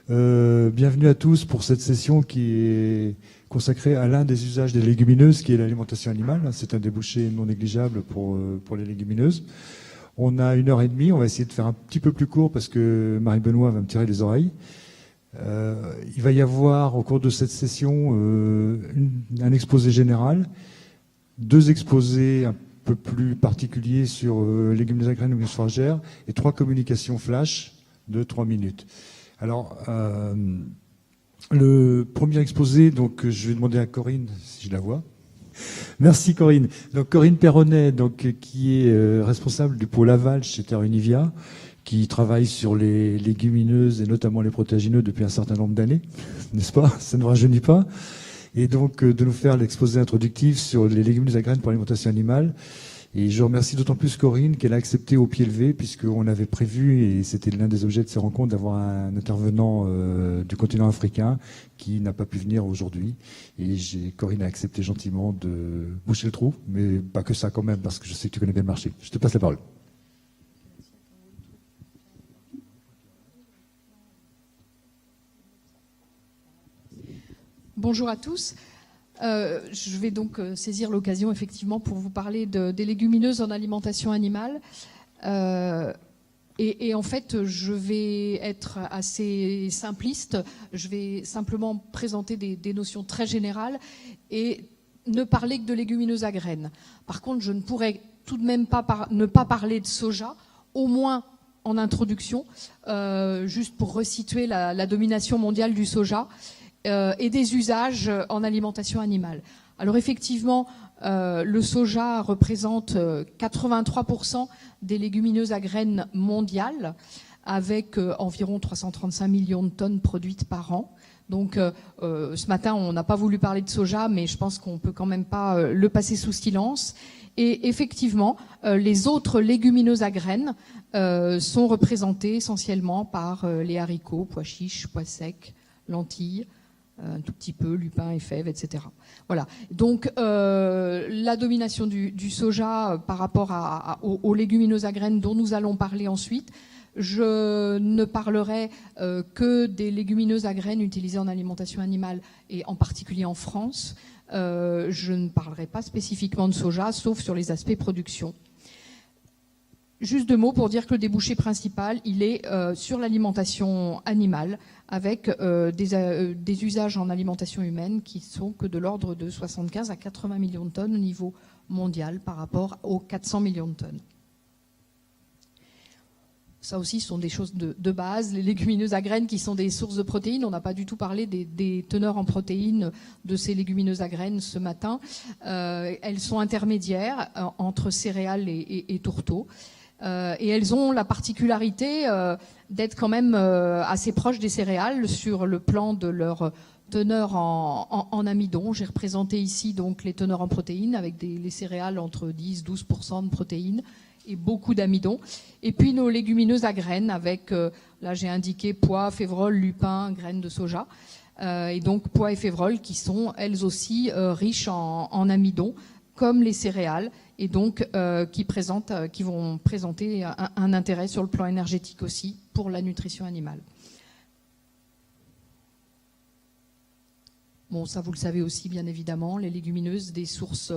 Bienvenue à tous pour cette session qui est consacrée à l'un des usages des légumineuses, qui est l'alimentation animale. C'est un débouché non négligeable pour les légumineuses. On a 1h30, on va essayer de faire un petit peu plus court parce que Marie-Benoît va me tirer les oreilles. Il va y avoir au cours de cette session un exposé général, 2 exposés un peu plus particuliers sur légumineuses à graines, légumineuses fourragères, et 3 communications flash de 3 minutes. Alors, le premier exposé, donc je vais demander à Corinne si je la vois. Merci Corinne. Donc Corinne Perronnet, donc qui est responsable du pôle aval chez Terra Univia, qui travaille sur les légumineuses et notamment les protéagineux depuis un certain nombre d'années, n'est-ce pas? Ça ne rajeunit pas. Et donc de nous faire l'exposé introductif sur les légumineuses à graines pour l'alimentation animale. Et je remercie d'autant plus Corinne qu'elle a accepté au pied levé, puisqu'on avait prévu, et c'était l'un des objets de ces rencontres, d'avoir un intervenant du continent africain qui n'a pas pu venir aujourd'hui. Et Corinne a accepté gentiment de boucher le trou, mais pas que ça quand même, parce que je sais que tu connais bien le marché. Je te passe la parole. Bonjour à tous. Je vais donc saisir l'occasion effectivement pour vous parler des légumineuses en alimentation animale. Et en fait, je vais être assez simpliste. Je vais simplement présenter des notions très générales et ne parler que de légumineuses à graines. Par contre, je ne pourrais tout de même pas ne pas parler de soja, au moins en introduction, juste pour resituer la domination mondiale du soja. Et des usages en alimentation animale. Alors effectivement, le soja représente 83% des légumineuses à graines mondiales, avec environ 335 millions de tonnes produites par an. Donc ce matin, on n'a pas voulu parler de soja, mais je pense qu'on ne peut quand même pas le passer sous silence. Et effectivement, les autres légumineuses à graines sont représentées essentiellement par les haricots, pois chiches, pois secs, lentilles, un tout petit peu, lupin et fèves, etc. Voilà. Donc, la domination du soja par rapport aux légumineuses à graines dont nous allons parler ensuite. Je ne parlerai que des légumineuses à graines utilisées en alimentation animale et en particulier en France. Je ne parlerai pas spécifiquement de soja, sauf sur les aspects production. Juste 2 mots pour dire que le débouché principal, il est sur l'alimentation animale, avec des usages en alimentation humaine qui sont que de l'ordre de 75 à 80 millions de tonnes au niveau mondial par rapport aux 400 millions de tonnes. Ça aussi, ce sont des choses de base. Les légumineuses à graines qui sont des sources de protéines. On n'a pas du tout parlé des teneurs en protéines de ces légumineuses à graines ce matin. Elles sont intermédiaires entre céréales et tourteaux. Et elles ont la particularité d'être quand même assez proches des céréales sur le plan de leur teneur en amidon. J'ai représenté ici donc les teneurs en protéines avec les céréales entre 10-12% de protéines et beaucoup d'amidon. Et puis nos légumineuses à graines avec, là j'ai indiqué pois, févrole, lupin, graines de soja. Et donc pois et févrole qui sont elles aussi riches en amidon comme les céréales, et donc qui vont présenter un intérêt sur le plan énergétique aussi pour la nutrition animale. Bon, ça vous le savez aussi bien évidemment, les légumineuses, des sources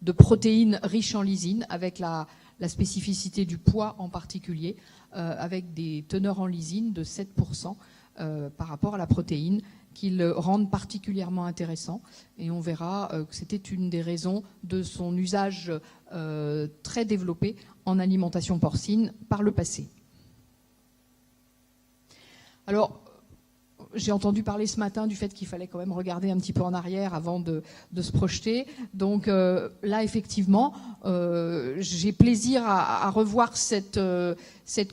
de protéines riches en lysine, avec la spécificité du pois en particulier, avec des teneurs en lysine de 7% par rapport à la protéine, qui le rendent particulièrement intéressant. Et on verra que c'était une des raisons de son usage très développé en alimentation porcine par le passé. Alors, j'ai entendu parler ce matin du fait qu'il fallait quand même regarder un petit peu en arrière avant de se projeter. Donc là, effectivement, j'ai plaisir à revoir cette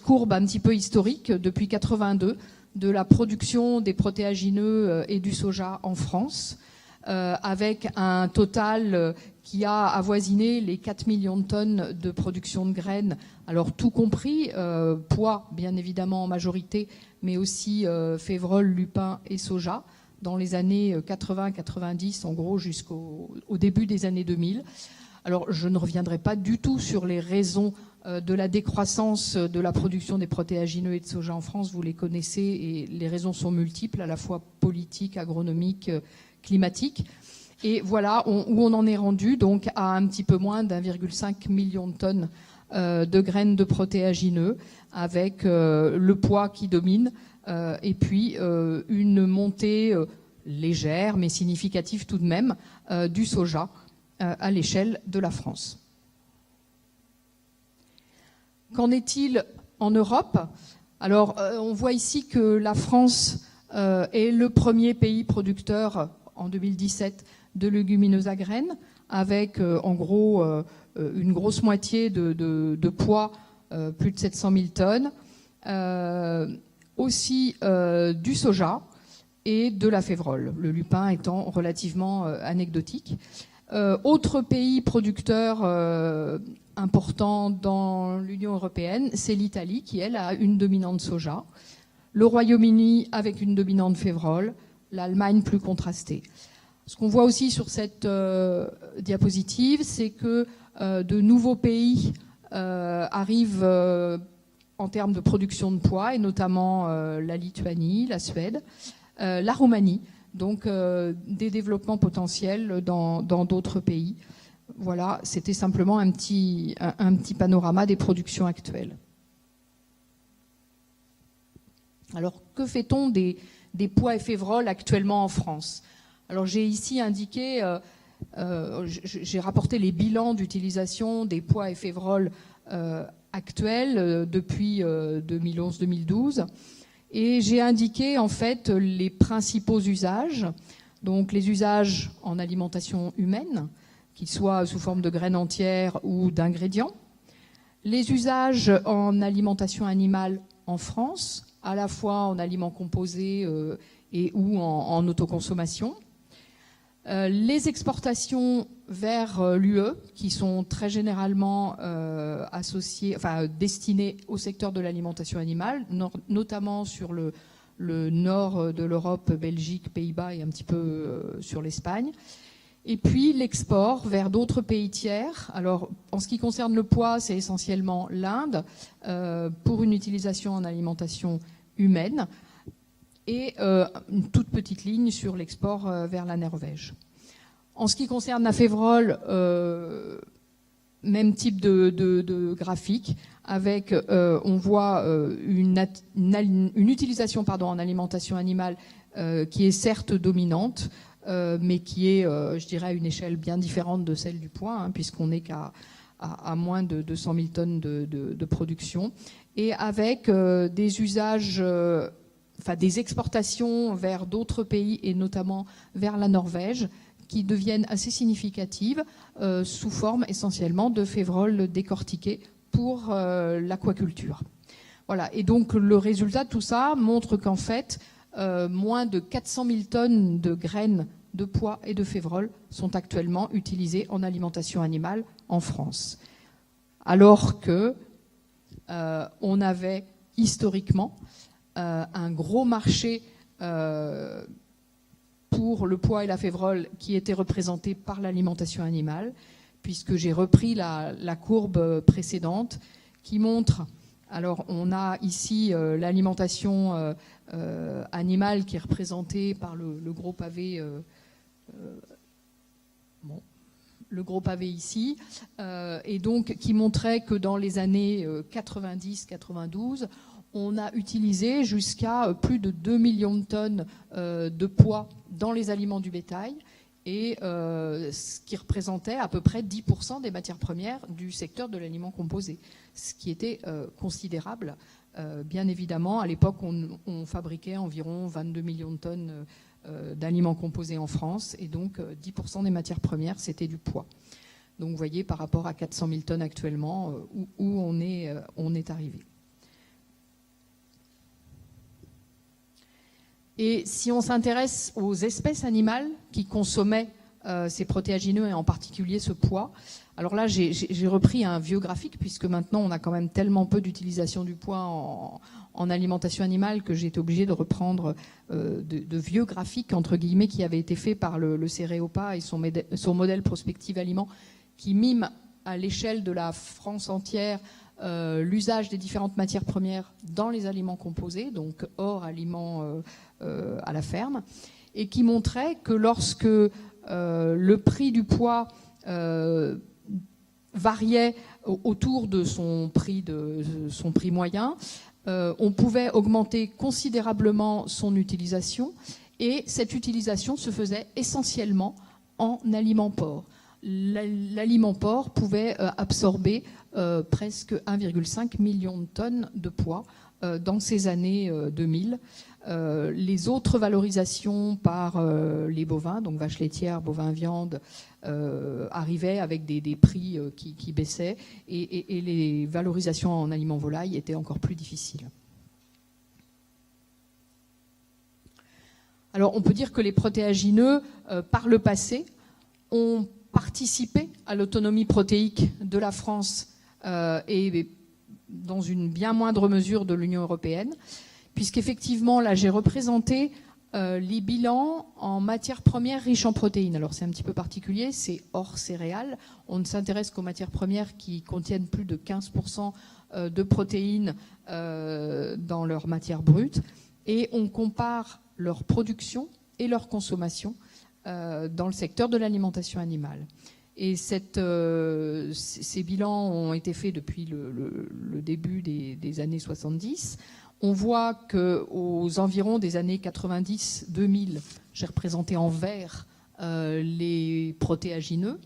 courbe un petit peu historique depuis 82 de la production des protéagineux et du soja en France, avec un total qui a avoisiné les 4 millions de tonnes de production de graines, alors tout compris, pois bien évidemment en majorité, mais aussi févrole, lupin et soja, dans les années 80-90, en gros jusqu'au début des années 2000. Alors je ne reviendrai pas du tout sur les raisons de la décroissance de la production des protéagineux et de soja en France, vous les connaissez, et les raisons sont multiples, à la fois politiques, agronomiques, climatiques. Et voilà où on en est rendu, donc à un petit peu moins d'1,5 million de tonnes de graines de protéagineux, avec le poids qui domine, et puis une montée légère, mais significative tout de même, du soja à l'échelle de la France. Qu'en est-il en Europe? Alors, on voit ici que la France est le premier pays producteur en 2017 de légumineuses à graines, avec en gros une grosse moitié de poids, plus de 700 000 tonnes, aussi du soja et de la févrole, le lupin étant relativement anecdotique. Autre pays producteur important dans l'Union européenne, c'est l'Italie, qui elle a une dominante soja, le Royaume-Uni avec une dominante févrole, l'Allemagne plus contrastée. Ce qu'on voit aussi sur cette diapositive, c'est que de nouveaux pays arrivent en termes de production de poids, et notamment la Lituanie, la Suède, la Roumanie, donc des développements potentiels dans d'autres pays. Voilà, c'était simplement un petit panorama des productions actuelles. Alors, que fait-on des pois et févroles actuellement en France? Alors, j'ai ici indiqué, j'ai rapporté les bilans d'utilisation des pois et févroles actuels depuis 2011-2012. Et j'ai indiqué en fait les principaux usages, donc les usages en alimentation humaine, qu'ils soient sous forme de graines entières ou d'ingrédients, les usages en alimentation animale en France, à la fois en aliments composés et ou en autoconsommation, les exportations vers l'UE, qui sont très généralement destinées au secteur de l'alimentation animale, notamment sur le nord de l'Europe, Belgique, Pays-Bas et un petit peu sur l'Espagne. Et puis l'export vers d'autres pays tiers. Alors, en ce qui concerne le pois, c'est essentiellement l'Inde, pour une utilisation en alimentation humaine, et une toute petite ligne sur l'export vers la Norvège. En ce qui concerne la févrole, même type de graphique, avec, on voit une utilisation en alimentation animale qui est certes dominante, mais qui est, je dirais, à une échelle bien différente de celle du pois, puisqu'on n'est qu'à moins de 200 000 tonnes de production, et avec des usages... des exportations vers d'autres pays, et notamment vers la Norvège, qui deviennent assez significatives, sous forme essentiellement de févroles décortiquées pour l'aquaculture. Voilà. Et donc le résultat de tout ça montre qu'en fait, moins de 400 000 tonnes de graines de pois et de févroles sont actuellement utilisées en alimentation animale en France. Alors que on avait historiquement un gros marché pour le pois et la févrole qui était représenté par l'alimentation animale, puisque j'ai repris la courbe précédente qui montre, alors on a ici l'alimentation animale qui est représentée par le gros pavé, le gros pavé ici, et donc qui montrait que dans les années 90-92, on a utilisé jusqu'à plus de 2 millions de tonnes de pois dans les aliments du bétail, et ce qui représentait à peu près 10% des matières premières du secteur de l'aliment composé, ce qui était considérable. Bien évidemment, à l'époque, on fabriquait environ 22 millions de tonnes d'aliments composés en France, et donc 10% des matières premières, c'était du pois. Donc vous voyez, par rapport à 400 000 tonnes actuellement, où on est arrivé. Et si on s'intéresse aux espèces animales qui consommaient ces protéagineux, et en particulier ce pois, alors là j'ai repris un vieux graphique, puisque maintenant on a quand même tellement peu d'utilisation du pois en alimentation animale que j'ai été obligée de reprendre de vieux graphiques, entre guillemets, qui avaient été faits par le Céréopa et son modèle prospective aliment, qui mime à l'échelle de la France entière l'usage des différentes matières premières dans les aliments composés, donc hors aliments à la ferme, et qui montrait que lorsque le prix du pois variait autour de son prix moyen, on pouvait augmenter considérablement son utilisation, et cette utilisation se faisait essentiellement en aliment porc. L'aliment porc pouvait absorber presque 1,5 million de tonnes de pois dans ces années 2000. Les autres valorisations par les bovins, donc vaches laitières, bovins viande, arrivaient avec des prix qui baissaient, et les valorisations en aliments volailles étaient encore plus difficiles. Alors on peut dire que les protéagineux, par le passé, ont participé à l'autonomie protéique de la France et dans une bien moindre mesure de l'Union européenne, puisqu'effectivement, là, j'ai représenté les bilans en matières premières riches en protéines. Alors, c'est un petit peu particulier, c'est hors céréales. On ne s'intéresse qu'aux matières premières qui contiennent plus de 15% de protéines dans leur matière brute, et on compare leur production et leur consommation dans le secteur de l'alimentation animale. Et ces bilans ont été faits depuis le début des années 70. On voit qu'aux environs des années 90-2000, j'ai représenté en vert les protéagineux.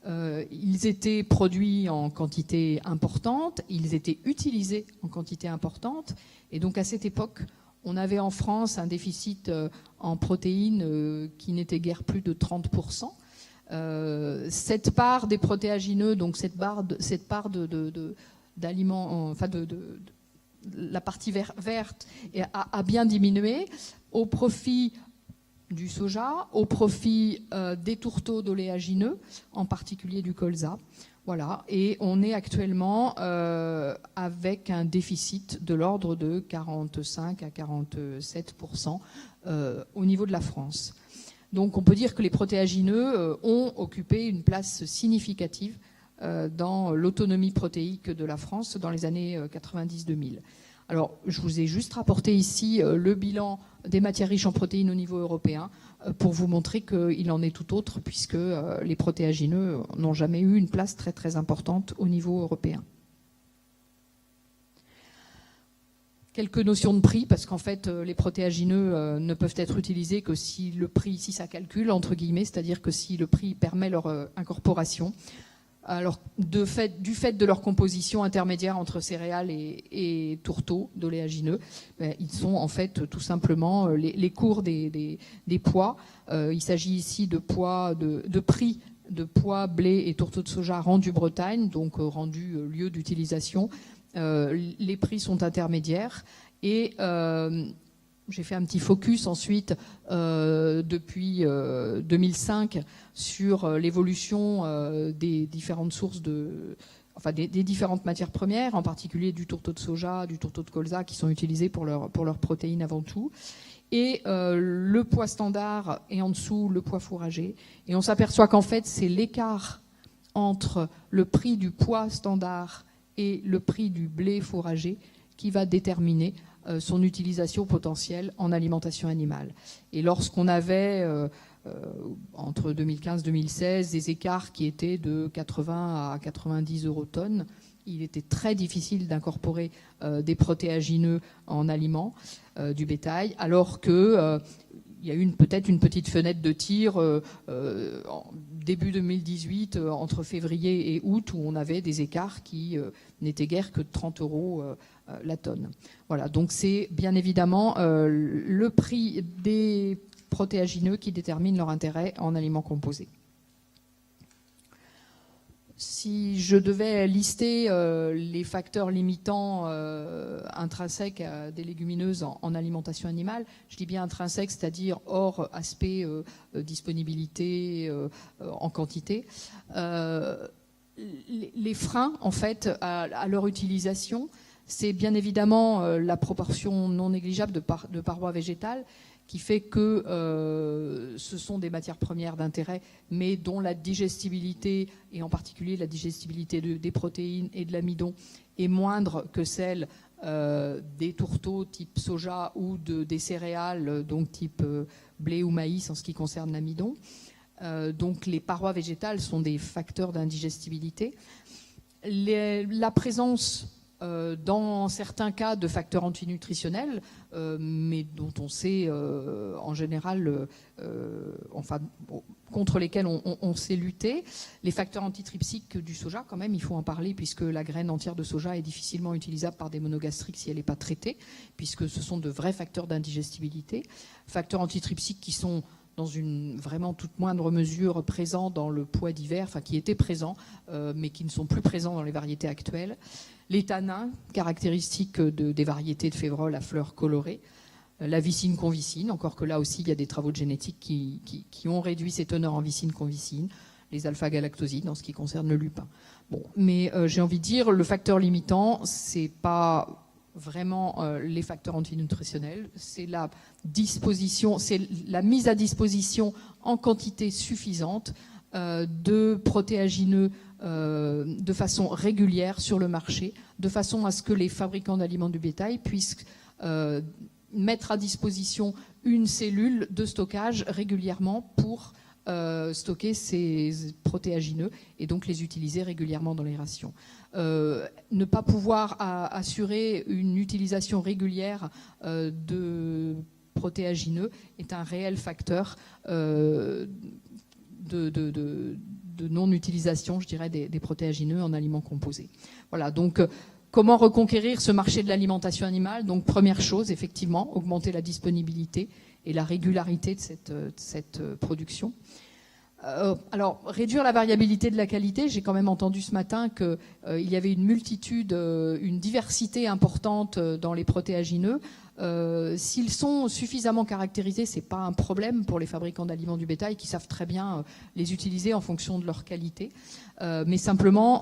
Ils étaient produits en quantité importante, ils étaient utilisés en quantité importante. Et donc à cette époque, on avait en France un déficit en protéines qui n'était guère plus de 30%. Cette part des protéagineux, donc cette part d'aliments, enfin de la partie verte, a bien diminué au profit du soja, au profit des tourteaux d'oléagineux, en particulier du colza. Voilà, et on est actuellement avec un déficit de l'ordre de 45 à 47% au niveau de la France. Donc on peut dire que les protéagineux ont occupé une place significative dans l'autonomie protéique de la France dans les années 90-2000. Alors, je vous ai juste rapporté ici le bilan des matières riches en protéines au niveau européen pour vous montrer qu'il en est tout autre, puisque les protéagineux n'ont jamais eu une place très très importante au niveau européen. Quelques notions de prix, parce qu'en fait, les protéagineux ne peuvent être utilisés que si le prix, si ça calcule, entre guillemets, c'est-à-dire que si le prix permet leur incorporation. Alors, du fait de leur composition intermédiaire entre céréales et tourteaux d'oléagineux, ils sont en fait tout simplement les cours des pois. Il s'agit ici de prix de pois, blé et tourteaux de soja rendus Bretagne, donc rendus lieu d'utilisation. Les prix sont intermédiaires et j'ai fait un petit focus ensuite depuis 2005 sur l'évolution des différentes sources des différentes matières premières, en particulier du tourteau de soja, du tourteau de colza, qui sont utilisés pour leurs protéines avant tout. Et le pois standard et en dessous le pois fourragé. Et on s'aperçoit qu'en fait c'est l'écart entre le prix du pois standard et le prix du blé fourragé qui va déterminer son utilisation potentielle en alimentation animale. Et lorsqu'on avait entre 2015-2016 des écarts qui étaient de 80 à 90 € tonne, il était très difficile d'incorporer des protéagineux en aliments du bétail, alors que il y a eu peut-être une petite fenêtre de tir début 2018, entre février et août, où on avait des écarts qui n'étaient guère que de 30 € la tonne. Voilà, donc c'est bien évidemment le prix des protéagineux qui détermine leur intérêt en aliments composés. Si je devais lister les facteurs limitants intrinsèques des légumineuses en alimentation animale, je dis bien intrinsèques, c'est-à-dire hors aspect disponibilité en quantité, les freins en fait à leur utilisation, c'est bien évidemment la proportion non négligeable de parois végétales qui fait que ce sont des matières premières d'intérêt, mais dont la digestibilité, et en particulier la digestibilité des protéines et de l'amidon, est moindre que celle des tourteaux type soja ou des céréales, donc type blé ou maïs en ce qui concerne l'amidon. Donc les parois végétales sont des facteurs d'indigestibilité. La présence dans certains cas de facteurs antinutritionnels, mais dont on sait en général, contre lesquels on sait lutter. Les facteurs antitrypsiques du soja, quand même, il faut en parler, puisque la graine entière de soja est difficilement utilisable par des monogastriques si elle n'est pas traitée, puisque ce sont de vrais facteurs d'indigestibilité. Facteurs antitrypsiques qui sont dans une vraiment toute moindre mesure présents dans le pois d'hiver, enfin qui étaient présents, mais qui ne sont plus présents dans les variétés actuelles. Les tanins, caractéristiques des variétés de févrole à fleurs colorées. La vicine-convicine, encore que là aussi il y a des travaux de génétique qui ont réduit ces teneurs en vicine-convicine. Les alpha-galactosides en ce qui concerne le lupin. Bon, mais j'ai envie de dire, le facteur limitant, c'est pas vraiment les facteurs antinutritionnels, c'est la disposition, c'est la mise à disposition en quantité suffisante de protéagineux de façon régulière sur le marché, de façon à ce que les fabricants d'aliments du bétail puissent mettre à disposition une cellule de stockage régulièrement pour stocker ces protéagineux et donc les utiliser régulièrement dans les rations. Ne pas pouvoir assurer une utilisation régulière de protéagineux est un réel facteur de non-utilisation, je dirais, des protéagineux en aliments composés. Voilà, donc comment reconquérir ce marché de l'alimentation animale? Donc première chose, effectivement, augmenter la disponibilité et la régularité de cette production. Alors, réduire la variabilité de la qualité, j'ai quand même entendu ce matin qu'il y avait une multitude, une diversité importante dans les protéagineux. S'ils sont suffisamment caractérisés, c'est pas un problème pour les fabricants d'aliments du bétail qui savent très bien les utiliser en fonction de leur qualité. Mais simplement,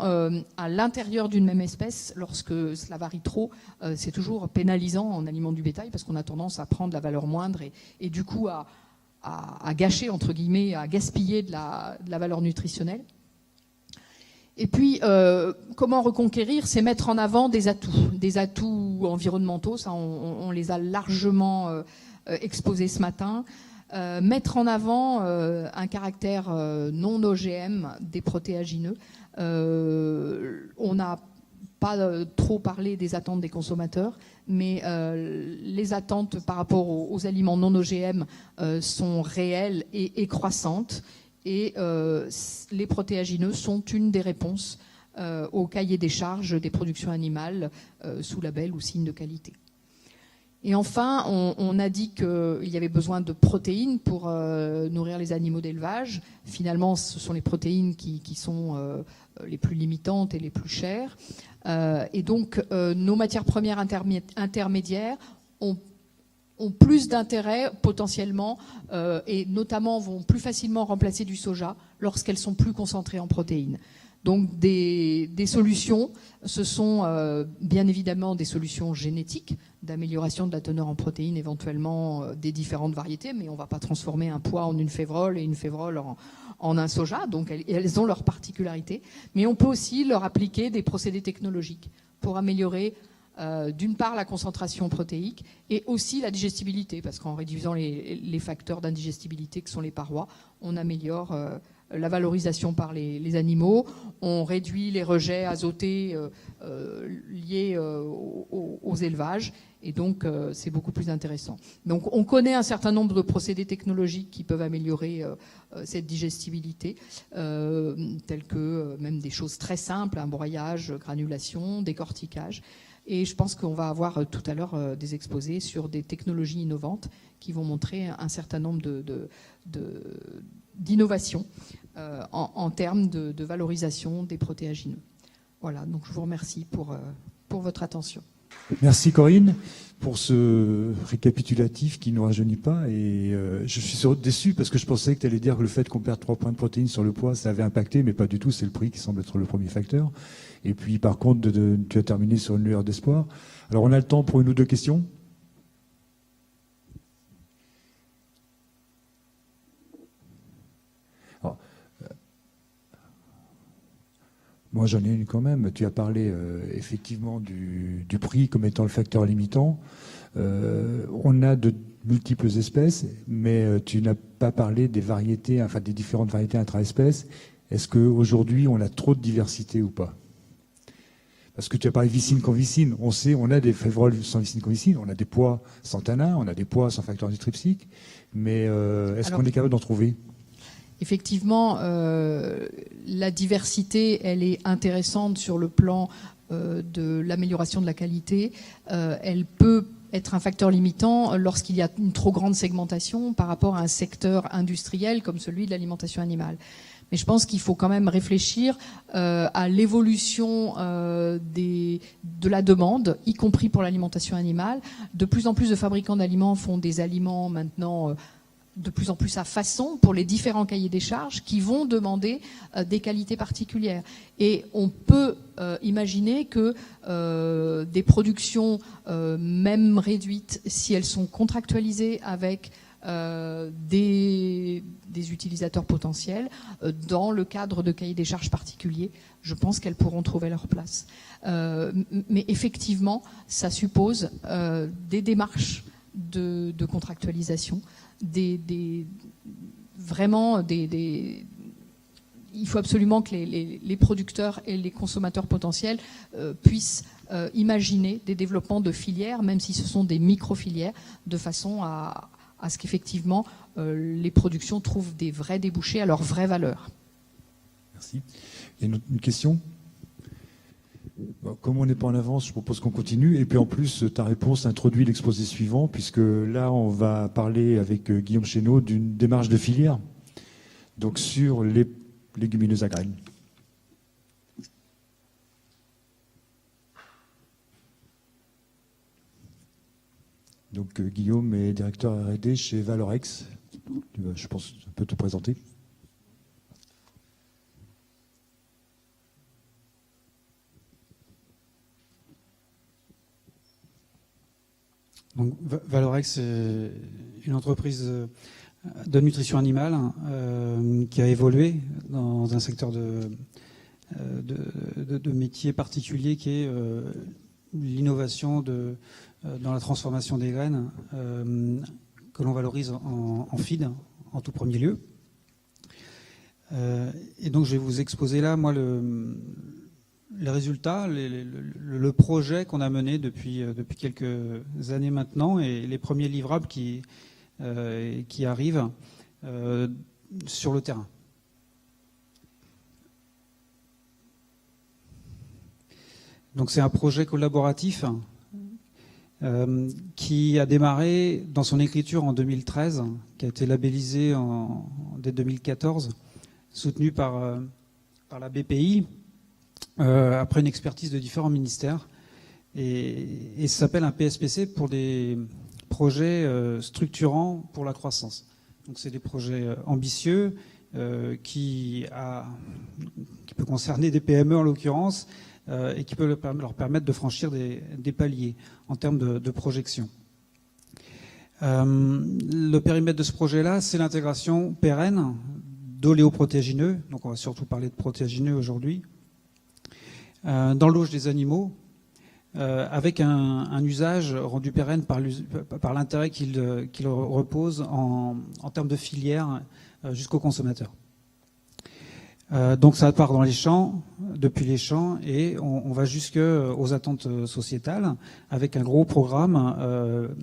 à l'intérieur d'une même espèce, lorsque cela varie trop, c'est toujours pénalisant en aliments du bétail parce qu'on a tendance à prendre la valeur moindre et du coup à gâcher, entre guillemets, à gaspiller de la valeur nutritionnelle. Et puis, comment reconquérir? C'est mettre en avant des atouts environnementaux, ça on les a largement exposés ce matin. Mettre en avant un caractère non OGM des protéagineux. On n'a pas trop parlé des attentes des consommateurs, mais les attentes par rapport aux aliments non OGM sont réelles et croissantes. Et les protéagineux sont une des réponses au cahier des charges des productions animales sous label ou signe de qualité. Et enfin, on a dit qu'il y avait besoin de protéines pour nourrir les animaux d'élevage. Finalement, ce sont les protéines qui sont les plus limitantes et les plus chères. Et donc, nos matières premières intermédiaires ont plus d'intérêt potentiellement et notamment vont plus facilement remplacer du soja lorsqu'elles sont plus concentrées en protéines. Donc des solutions, ce sont bien évidemment des solutions génétiques d'amélioration de la teneur en protéines éventuellement des différentes variétés, mais on ne va pas transformer un pois en une févrole et une févrole en un soja, donc elles ont leurs particularités. Mais on peut aussi leur appliquer des procédés technologiques pour améliorer d'une part la concentration protéique et aussi la digestibilité, parce qu'en réduisant les facteurs d'indigestibilité que sont les parois, on améliore la valorisation par les animaux, on réduit les rejets azotés liés aux élevages, et donc c'est beaucoup plus intéressant. Donc on connaît un certain nombre de procédés technologiques qui peuvent améliorer cette digestibilité, tels que même des choses très simples, un broyage, granulation, décortiquage. Et je pense qu'on va avoir tout à l'heure des exposés sur des technologies innovantes qui vont montrer un certain nombre d'innovations en termes de valorisation des protéagineux. Voilà, donc je vous remercie pour votre attention. Merci Corinne pour ce récapitulatif qui ne nous rajeunit pas. Et je suis déçu parce que je pensais que tu allais dire que le fait qu'on perde 3 points de protéines sur le poids, ça avait impacté, mais pas du tout. C'est le prix qui semble être le premier facteur. Et puis par contre, tu as terminé sur une lueur d'espoir. Alors on a le temps pour une ou deux questions. Alors, moi j'en ai une quand même. Tu as parlé effectivement du prix comme étant le facteur limitant. On a de multiples espèces, mais tu n'as pas parlé des variétés, enfin des différentes variétés intra-espèces. Est-ce qu'aujourd'hui on a trop de diversité ou pas? Parce que tu as parlé vicine-convicine. On sait, on a des févroles sans vicine-convicine, on a des pois sans tanin, on a des pois sans facteur antitrypsique, mais est-ce qu'on est capable d'en trouver? Effectivement, la diversité, elle est intéressante sur le plan de l'amélioration de la qualité. Elle peut être un facteur limitant lorsqu'il y a une trop grande segmentation par rapport à un secteur industriel comme celui de l'alimentation animale. Mais je pense qu'il faut quand même réfléchir à l'évolution de la demande, y compris pour l'alimentation animale. De plus en plus de fabricants d'aliments font des aliments maintenant de plus en plus à façon pour les différents cahiers des charges qui vont demander des qualités particulières. Et on peut imaginer que des productions, même réduites, si elles sont contractualisées avec des utilisateurs potentiels, dans le cadre de cahiers des charges particuliers, je pense qu'elles pourront trouver leur place. Mais effectivement, ça suppose des démarches de contractualisation, il faut absolument que les producteurs et les consommateurs potentiels puissent imaginer des développements de filières, même si ce sont des micro-filières, de façon à ce qu'effectivement les productions trouvent des vrais débouchés à leur vraie valeur. Merci. Il y a une question ? Bon, comme on n'est pas en avance, je propose qu'on continue. Et puis en plus, ta réponse introduit l'exposé suivant, puisque là, on va parler avec Guillaume Chénaud d'une démarche de filière, donc sur les légumineuses à graines. Donc Guillaume est directeur R&D chez Valorex. Je pense que tu peux te présenter. Donc, Valorex est une entreprise de nutrition animale qui a évolué dans un secteur de métier particulier qui est l'innovation dans la transformation des graines que l'on valorise en feed en tout premier lieu. Et donc je vais vous exposer là, moi, les résultats, le projet qu'on a mené depuis quelques années maintenant et les premiers livrables qui arrivent sur le terrain. Donc c'est un projet collaboratif qui a démarré dans son écriture en 2013, qui a été labellisé dès 2014, soutenu par la BPI, après une expertise de différents ministères. Et ça s'appelle un PSPC pour des projets structurants pour la croissance. Donc c'est des projets ambitieux qui peut concerner des PME en l'occurrence, et qui peut leur permettre de franchir des paliers en termes de projection. Le périmètre de ce projet-là, c'est l'intégration pérenne d'oléoprotéagineux, donc on va surtout parler de protéagineux aujourd'hui, dans l'auge des animaux, avec un usage rendu pérenne par l'intérêt qu'il repose en termes de filière jusqu'au consommateur. Donc ça part dans les champs, depuis les champs, et on va jusqu'aux attentes sociétales, avec un gros programme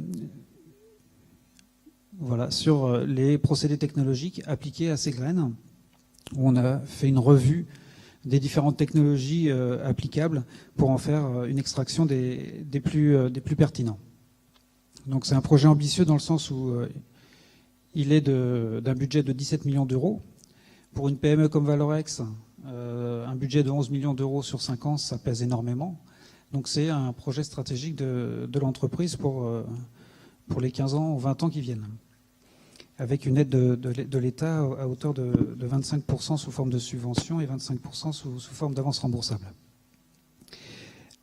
sur les procédés technologiques appliqués à ces graines, où on a fait une revue des différentes technologies applicables pour en faire une extraction des plus pertinents. Donc c'est un projet ambitieux dans le sens où il est d'un budget de 17 millions d'euros. Pour une PME comme Valorex, un budget de 11 millions d'euros sur 5 ans, ça pèse énormément. Donc c'est un projet stratégique de l'entreprise pour les 15 ans ou 20 ans qui viennent, avec une aide de l'État à hauteur de 25% sous forme de subvention et 25% sous forme d'avance remboursable.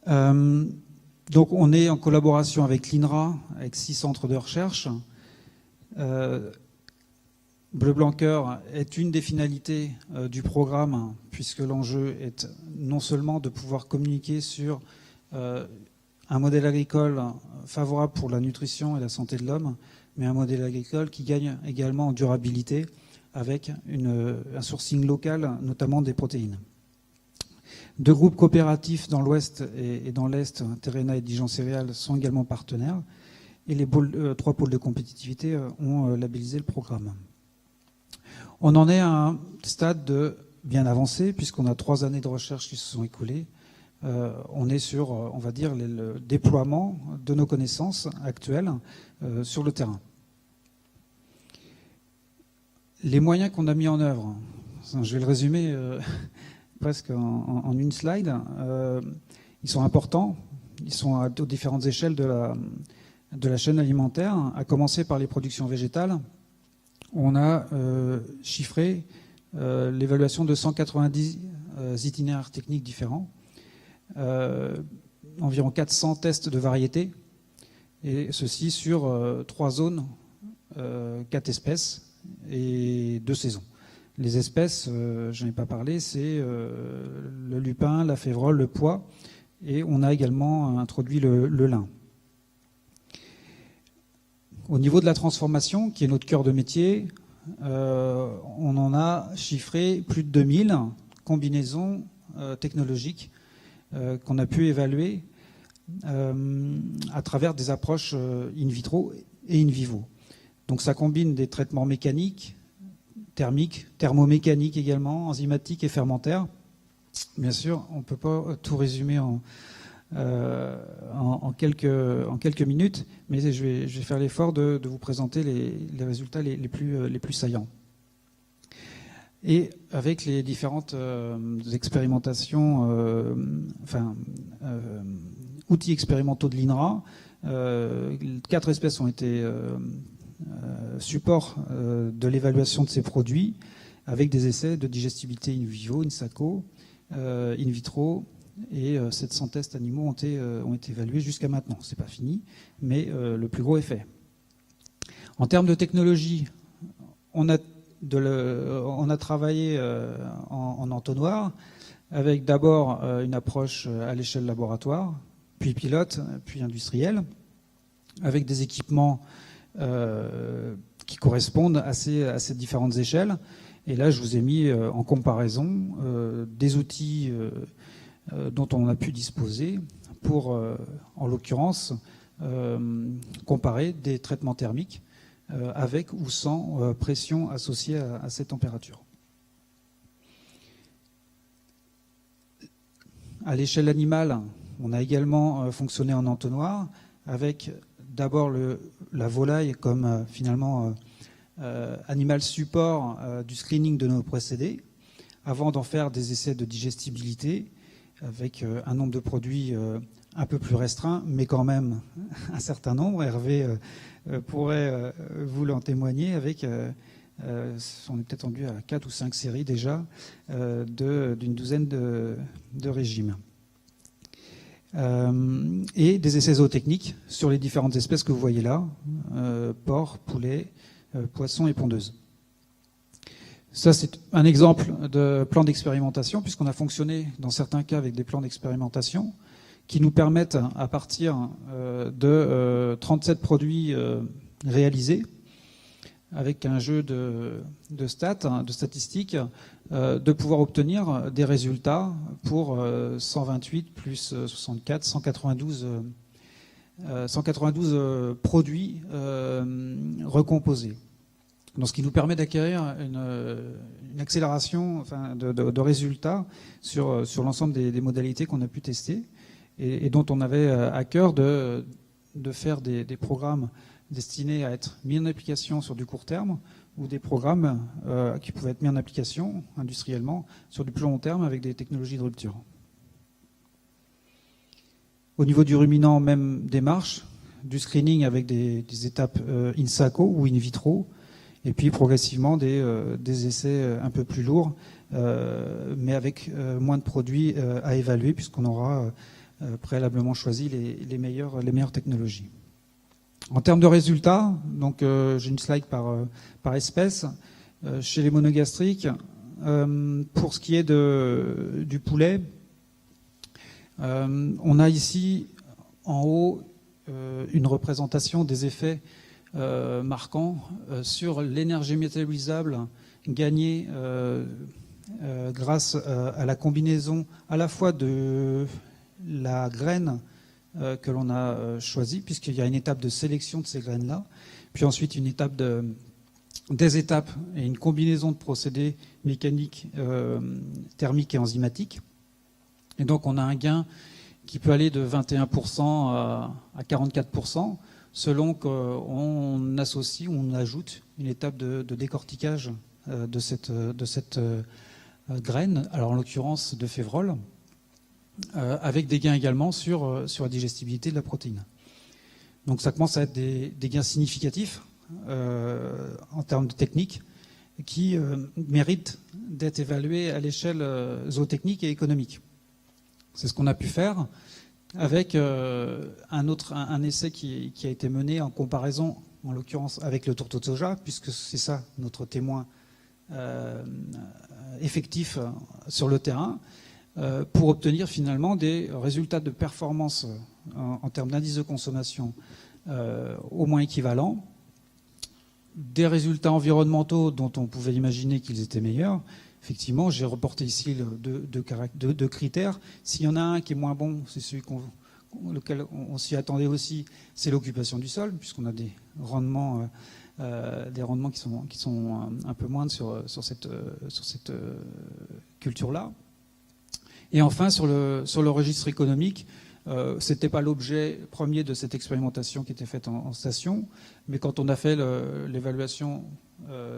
Donc on est en collaboration avec l'INRA, avec 6 centres de recherche. Bleu Blanc Cœur est une des finalités du programme, puisque l'enjeu est non seulement de pouvoir communiquer sur un modèle agricole favorable pour la nutrition et la santé de l'homme, mais un modèle agricole qui gagne également en durabilité avec un sourcing local, notamment des protéines. 2 groupes coopératifs dans l'Ouest et dans l'Est, Terrena et Dijon Céréales, sont également partenaires. Et les 3 pôles de compétitivité ont labellisé le programme. On en est à un stade bien avancé, puisqu'on a 3 années de recherche qui se sont écoulées. On est sur, on va dire, le déploiement de nos connaissances actuelles sur le terrain. Les moyens qu'on a mis en œuvre, je vais le résumer presque en une slide, ils sont importants, ils sont aux différentes échelles de la chaîne alimentaire, à commencer par les productions végétales. On a chiffré l'évaluation de 190 itinéraires techniques différents, environ 400 tests de variétés, et ceci sur 3 zones, 4 espèces et 2 saisons. Les espèces, je n'en ai pas parlé, c'est le lupin, la févrole, le pois, et on a également introduit le lin. Au niveau de la transformation, qui est notre cœur de métier, on en a chiffré plus de 2000 combinaisons technologiques qu'on a pu évaluer à travers des approches in vitro et in vivo. Donc ça combine des traitements mécaniques, thermiques, thermomécaniques également, enzymatiques et fermentaires. Bien sûr, on ne peut pas tout résumer en quelques minutes, mais je vais faire l'effort de vous présenter les résultats les plus saillants. Et avec les différentes expérimentations, outils expérimentaux de l'INRA, 4 espèces ont été support de l'évaluation de ces produits, avec des essais de digestibilité in vivo, in saco, in vitro, et 700 tests animaux ont été évalués jusqu'à maintenant. C'est pas fini, mais le plus gros est fait. En termes de technologie, on a travaillé en entonnoir, avec d'abord une approche à l'échelle laboratoire, puis pilote, puis industrielle, avec des équipements qui correspondent à ces différentes échelles. Et là, je vous ai mis en comparaison des outils dont on a pu disposer pour, en l'occurrence, comparer des traitements thermiques avec ou sans pression associée à ces températures. À l'échelle animale, on a également fonctionné en entonnoir, avec d'abord la volaille comme finalement animal support du screening de nos procédés, avant d'en faire des essais de digestibilité avec un nombre de produits un peu plus restreint, mais quand même un certain nombre. Hervé pourrait vous l'en témoigner avec, on est peut-être rendu à 4 ou 5 séries déjà, d'une douzaine de régimes. Et des essais zootechniques sur les différentes espèces que vous voyez là, porc, poulet, poisson et pondeuse. Ça, c'est un exemple de plan d'expérimentation, puisqu'on a fonctionné dans certains cas avec des plans d'expérimentation qui nous permettent, à partir de 37 produits réalisés, avec un jeu de statistiques, de pouvoir obtenir des résultats pour 128 plus 64, 192 produits recomposés. Donc, ce qui nous permet d'acquérir une accélération de résultats sur l'ensemble des modalités qu'on a pu tester et dont on avait à cœur de faire des programmes destinés à être mis en application sur du court terme ou des programmes qui pouvaient être mis en application industriellement sur du plus long terme avec des technologies de rupture. Au niveau du ruminant, même démarche, du screening avec des étapes in saco ou in vitro, et puis progressivement des essais un peu plus lourds, mais avec moins de produits à évaluer, puisqu'on aura préalablement choisi les meilleures technologies. En termes de résultats, donc j'ai une slide par espèce. Chez les monogastriques, pour ce qui est du poulet, on a ici en haut une représentation des effets marquants sur l'énergie métabolisable gagnée grâce à la combinaison à la fois de la graine que l'on a choisie, puisqu'il y a une étape de sélection de ces graines-là, puis ensuite une étape des étapes et une combinaison de procédés mécaniques, thermiques et enzymatiques. Et donc on a un gain qui peut aller de 21% à 44%, selon qu'on associe ou on ajoute une étape de décortiquage de cette graine, alors en l'occurrence de févrole, avec des gains également sur la digestibilité de la protéine. Donc ça commence à être des gains significatifs en termes de technique qui méritent d'être évalués à l'échelle zootechnique et économique. C'est ce qu'on a pu faire avec un essai qui a été mené en comparaison, en l'occurrence avec le tourteau de soja, puisque c'est ça notre témoin effectif sur le terrain, pour obtenir finalement des résultats de performance en termes d'indice de consommation au moins équivalents, des résultats environnementaux dont on pouvait imaginer qu'ils étaient meilleurs. Effectivement, j'ai reporté ici deux critères. S'il y en a un qui est moins bon, c'est celui lequel on s'y attendait aussi, c'est l'occupation du sol, puisqu'on a des rendements qui sont un peu moindres sur cette culture-là. Et enfin, sur le registre économique, c'était pas l'objet premier de cette expérimentation qui était faite en station, mais quand on a fait l'évaluation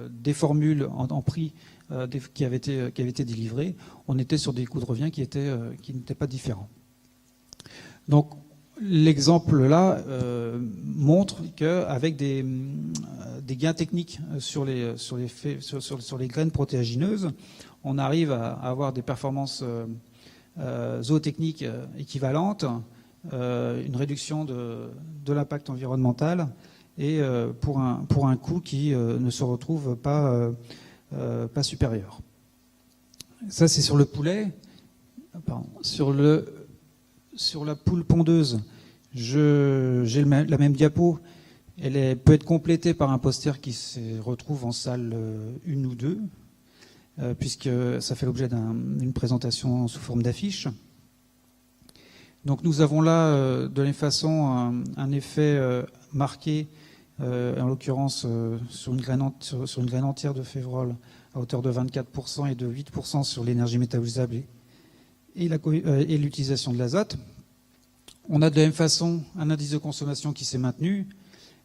des formules en prix qui avaient été délivrées, on était sur des coûts de revient qui n'étaient pas différents. Donc l'exemple là montre qu'avec des gains techniques sur les graines protéagineuses, on arrive à avoir des performances zootechniques équivalentes, une réduction de l'impact environnemental et pour un coût qui ne se retrouve pas supérieur. Ça, c'est sur le poulet. Pardon. Sur la poule pondeuse, j'ai la même diapo. Elle peut être complétée par un poster qui se retrouve en salle 1 ou 2, puisque ça fait l'objet d'une présentation sous forme d'affiche. Donc nous avons là, de la même façon, un effet marqué, en l'occurrence sur une graine entière de févrole à hauteur de 24% et de 8% sur l'énergie métabolisable et l'utilisation de l'azote. On a de la même façon un indice de consommation qui s'est maintenu,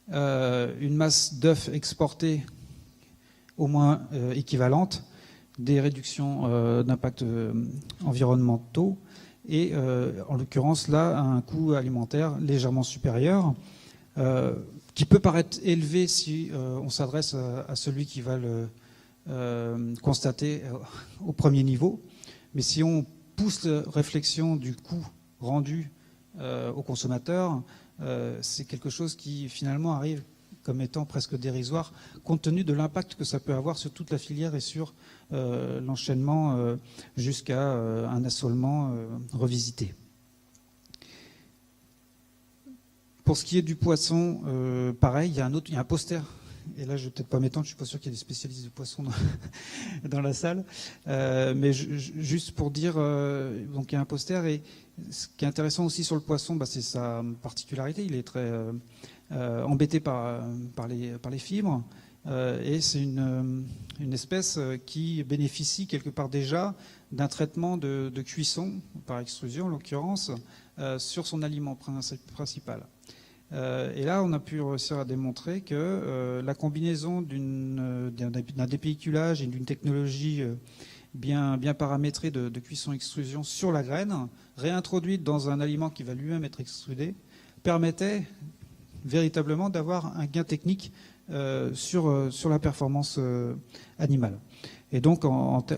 une masse d'œufs exportés au moins équivalente, des réductions d'impact environnementaux et en l'occurrence là un coût alimentaire légèrement supérieur qui peut paraître élevé si on s'adresse à celui qui va le constater au premier niveau, mais si on pousse la réflexion du coût rendu au consommateur, c'est quelque chose qui finalement arrive comme étant presque dérisoire compte tenu de l'impact que ça peut avoir sur toute la filière et sur l'enchaînement jusqu'à un assolement revisité. Pour ce qui est du poisson, pareil, il y a un poster. Et là, je vais peut-être pas m'étendre, je suis pas sûr qu'il y ait des spécialistes du poisson dans la salle. Mais juste pour dire, donc il y a un poster. Et ce qui est intéressant aussi sur le poisson, c'est sa particularité. Il est très embêté par les fibres. Et c'est une espèce qui bénéficie quelque part déjà d'un traitement de cuisson, par extrusion en l'occurrence, sur son aliment principal. Et là, on a pu réussir à démontrer que la combinaison d'un dépéiculage et d'une technologie bien paramétrée de cuisson-extrusion sur la graine, réintroduite dans un aliment qui va lui-même être extrudé, permettait véritablement d'avoir un gain technique sur la performance animale. Et donc,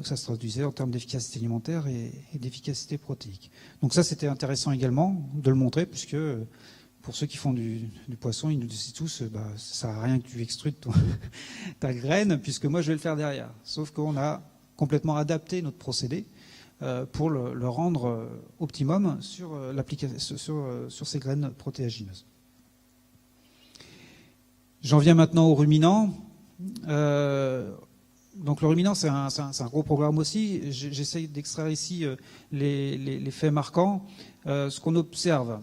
ça se traduisait en termes d'efficacité alimentaire et d'efficacité protéique. Donc ça, c'était intéressant également de le montrer, puisque pour ceux qui font du poisson, ils nous disent tous, ça ne sert à rien que tu extrudes ta graine, puisque moi, je vais le faire derrière. Sauf qu'on a complètement adapté notre procédé pour le rendre optimum sur ces graines protéagineuses. J'en viens maintenant au ruminant. Donc le ruminant, c'est un gros programme aussi. J'essaye d'extraire ici les faits marquants. Ce qu'on observe,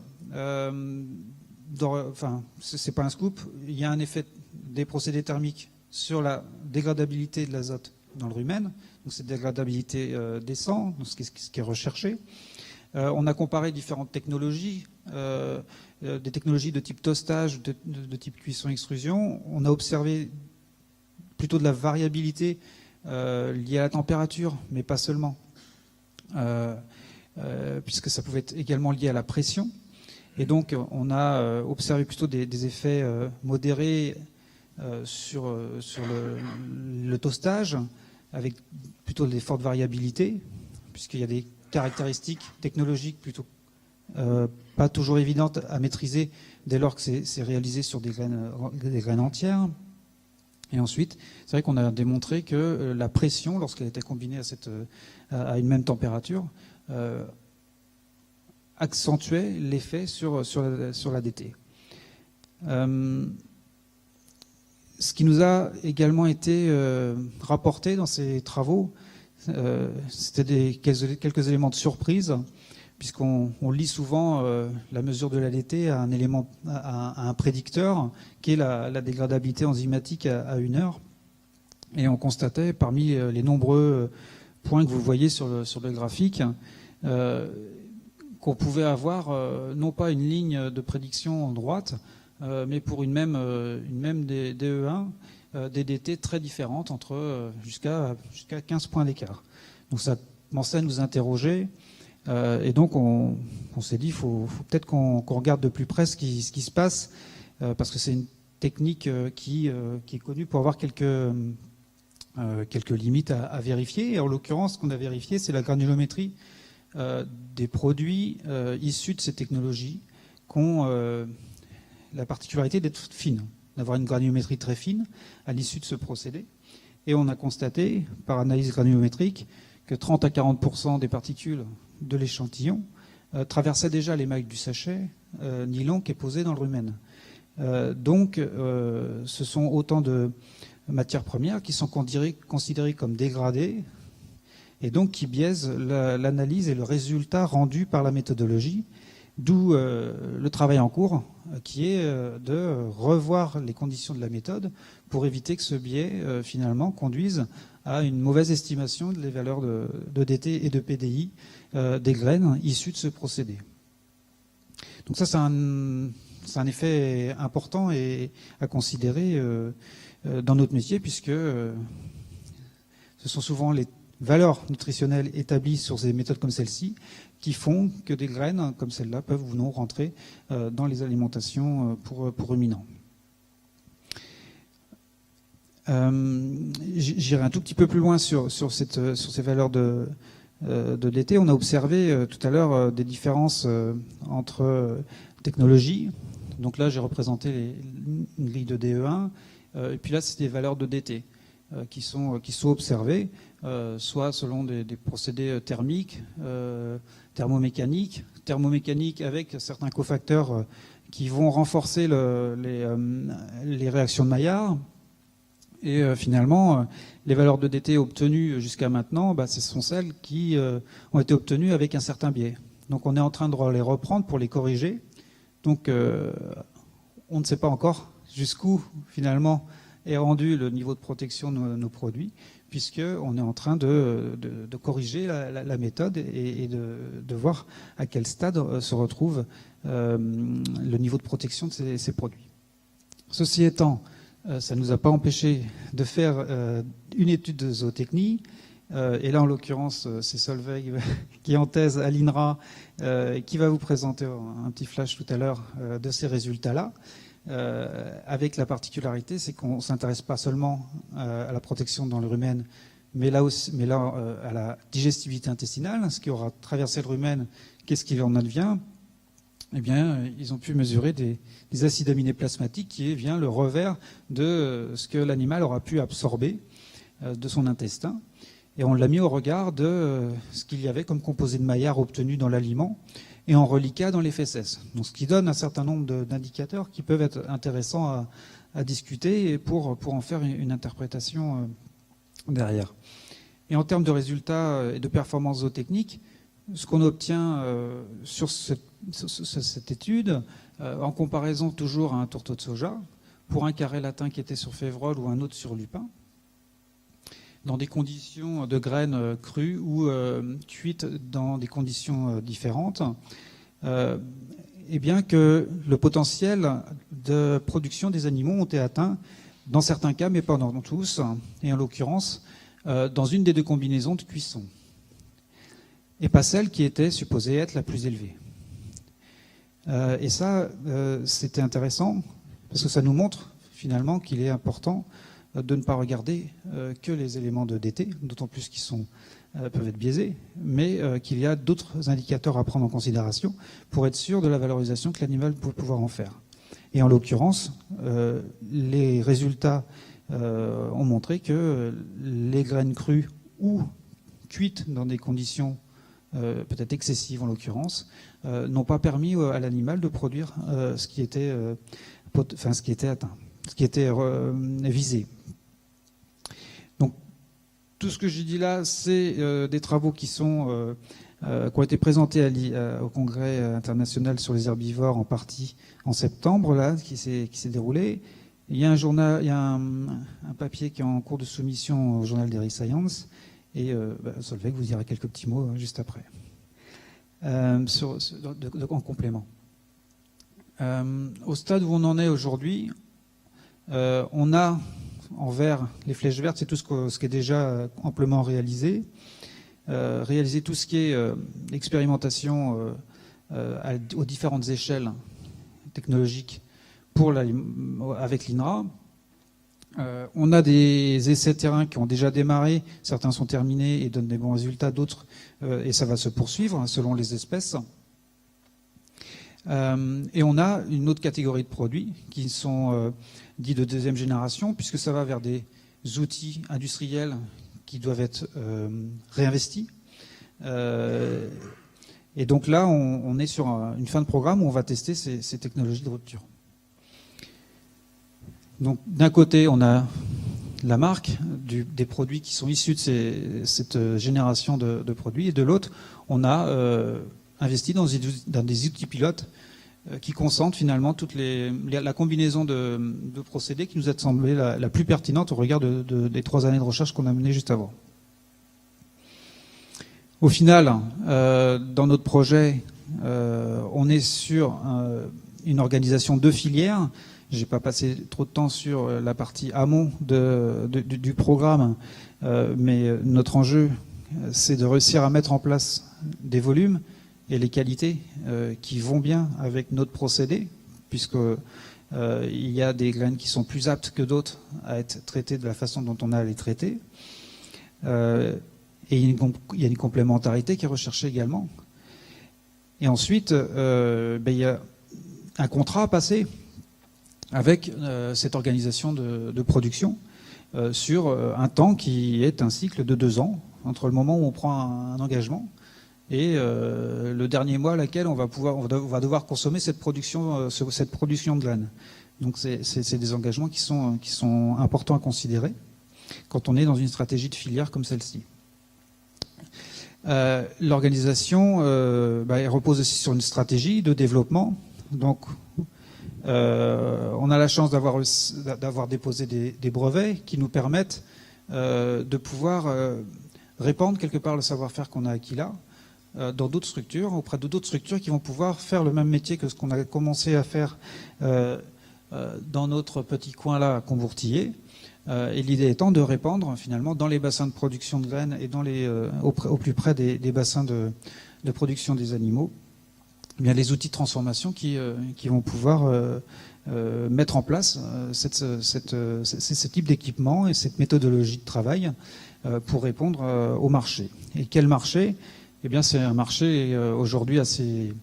c'est pas un scoop, il y a un effet des procédés thermiques sur la dégradabilité de l'azote dans le rumen. Donc cette dégradabilité descend, donc ce qui est recherché. On a comparé différentes technologies, des technologies de type toastage, de type cuisson-extrusion. On a observé plutôt de la variabilité liée à la température, mais pas seulement, puisque ça pouvait être également lié à la pression. Et donc, on a observé plutôt des effets modérés sur le toastage, avec plutôt des fortes variabilités, puisqu'il y a des caractéristiques technologiques plutôt pas toujours évidentes à maîtriser dès lors que c'est réalisé sur des graines entières. Et ensuite, c'est vrai qu'on a démontré que la pression, lorsqu'elle était combinée à une même température, accentuait l'effet sur la DT. Ce qui nous a également été rapporté dans ces travaux, c'était quelques éléments de surprise, puisqu'on lit souvent la mesure de la DT à un prédicteur qui est la dégradabilité enzymatique à 1 heure. Et on constatait parmi les nombreux points que vous voyez sur le graphique qu'on pouvait avoir non pas une ligne de prédiction en droite, mais pour une même DE1, des DT très différentes entre jusqu'à 15 points d'écart. Donc ça commençait à nous interroger. Et donc on s'est dit, il faut peut-être qu'on regarde de plus près ce qui se passe, parce que c'est une technique qui est connue pour avoir quelques limites à vérifier. Et en l'occurrence, ce qu'on a vérifié, c'est la granulométrie des produits issus de ces technologies qui ont la particularité d'être fines, d'avoir une granulométrie très fine à l'issue de ce procédé. Et on a constaté, par analyse granulométrique, que 30 à 40% des particules de l'échantillon traversaient déjà l'émail du sachet nylon qui est posé dans le rumen. Donc, ce sont autant de matières premières qui sont considérées comme dégradées et donc qui biaisent l'analyse et le résultat rendu par la méthodologie, d'où le travail en cours qui est de revoir les conditions de la méthode pour éviter que ce biais finalement conduise à une mauvaise estimation des valeurs de DT et de PDI des graines issues de ce procédé. Donc ça, c'est un effet important et à considérer dans notre métier, puisque ce sont souvent les valeurs nutritionnelles établies sur des méthodes comme celle-ci qui font que des graines comme celle-là peuvent ou non rentrer dans les alimentations pour ruminants. J'irai un tout petit peu plus loin sur ces valeurs de DT. On a observé tout à l'heure des différences entre technologies. Donc là, j'ai représenté une grille de DE1, et puis là, c'est des valeurs de DT qui sont observées, soit selon des procédés thermiques, thermomécaniques avec certains cofacteurs qui vont renforcer les réactions de Maillard. Et finalement, les valeurs de DT obtenues jusqu'à maintenant, ce sont celles qui ont été obtenues avec un certain biais. Donc on est en train de les reprendre pour les corriger. Donc on ne sait pas encore jusqu'où finalement est rendu le niveau de protection de nos produits, puisqu'on est en train de corriger la méthode et de voir à quel stade se retrouve le niveau de protection de ces produits. Ceci étant, ça ne nous a pas empêché de faire une étude de zootechnie Et là, en l'occurrence, c'est Solveig qui est en thèse à l'INRA, qui va vous présenter un petit flash tout à l'heure de ces résultats-là. Avec la particularité, c'est qu'on ne s'intéresse pas seulement à la protection dans le rumen, mais là à la digestivité intestinale, ce qui aura traversé le rumen, qu'est-ce qu'il en advient? Eh bien, ils ont pu mesurer des acides aminés plasmatiques qui est bien le revers de ce que l'animal aura pu absorber de son intestin. Et on l'a mis au regard de ce qu'il y avait comme composé de maillard obtenu dans l'aliment et en reliquat dans les fesses. Donc, ce qui donne un certain nombre d'indicateurs qui peuvent être intéressants à discuter et pour en faire une interprétation derrière. Et en termes de résultats et de performances zootechniques, ce qu'on obtient sur cette étude, en comparaison toujours à un tourteau de soja, pour un carré latin qui était sur févrole ou un autre sur lupin, dans des conditions de graines crues ou cuites dans des conditions différentes, et bien que le potentiel de production des animaux ont été atteints dans certains cas, mais pas dans tous, et en l'occurrence, dans une des deux combinaisons de cuisson, et pas celle qui était supposée être la plus élevée. Et ça, c'était intéressant, parce que ça nous montre finalement qu'il est important de ne pas regarder que les éléments de DT, d'autant plus qu'ils peuvent être biaisés, mais qu'il y a d'autres indicateurs à prendre en considération pour être sûr de la valorisation que l'animal peut pouvoir en faire. Et en l'occurrence, les résultats ont montré que les graines crues ou cuites dans des conditions peut-être excessives en l'occurrence, n'ont pas permis à l'animal de produire ce qui était atteint, ce qui était visé. Donc tout ce que j'ai dit là, c'est des travaux qui ont été présentés au Congrès international sur les herbivores en partie en septembre, là, qui s'est déroulé. Il y a un papier qui est en cours de soumission au journal d'Eri Science, et Solveig vous dira quelques petits mots juste après, en complément. Au stade où on en est aujourd'hui, on a en vert, les flèches vertes, c'est tout ce qui est déjà amplement réalisé. Réaliser tout ce qui est expérimentation aux différentes échelles technologiques avec l'INRA. On a des essais terrain qui ont déjà démarré, certains sont terminés et donnent des bons résultats, d'autres, et ça va se poursuivre selon les espèces. Et on a une autre catégorie de produits qui sont dits de deuxième génération, puisque ça va vers des outils industriels qui doivent être réinvestis. Et donc là, on est sur une fin de programme où on va tester ces technologies de rupture. Donc d'un côté, on a la marque des produits qui sont issus de cette génération de produits, et de l'autre, on a investi dans des outils pilotes qui concentrent finalement la combinaison de procédés qui nous a semblé la plus pertinente au regard des 3 années de recherche qu'on a menées juste avant. Au final, dans notre projet, on est sur une organisation de filières. Je n'ai pas passé trop de temps sur la partie amont du programme, mais notre enjeu, c'est de réussir à mettre en place des volumes et les qualités qui vont bien avec notre procédé, puisqu'il y a des graines qui sont plus aptes que d'autres à être traitées de la façon dont on a à les traiter. Et il y a une complémentarité qui est recherchée également. Et ensuite, il y a un contrat à passer avec cette organisation de production sur un temps qui est un cycle de 2 ans, entre le moment où on prend un engagement et le dernier mois à laquelle on va devoir consommer cette production de graines. Donc c'est des engagements qui sont importants à considérer quand on est dans une stratégie de filière comme celle-ci. L'organisation elle repose aussi sur une stratégie de développement. Donc on a la chance d'avoir déposé des brevets qui nous permettent de pouvoir répandre quelque part le savoir-faire qu'on a acquis là dans d'autres structures, auprès de d'autres structures qui vont pouvoir faire le même métier que ce qu'on a commencé à faire dans notre petit coin là à Combourtillet, Et l'idée étant de répandre finalement dans les bassins de production de graines et au plus près des bassins de production des animaux, eh bien les outils de transformation qui vont pouvoir mettre en place ce type d'équipement et cette méthodologie de travail pour répondre au marché. Et quel marché ? Eh bien, c'est un marché aujourd'hui assez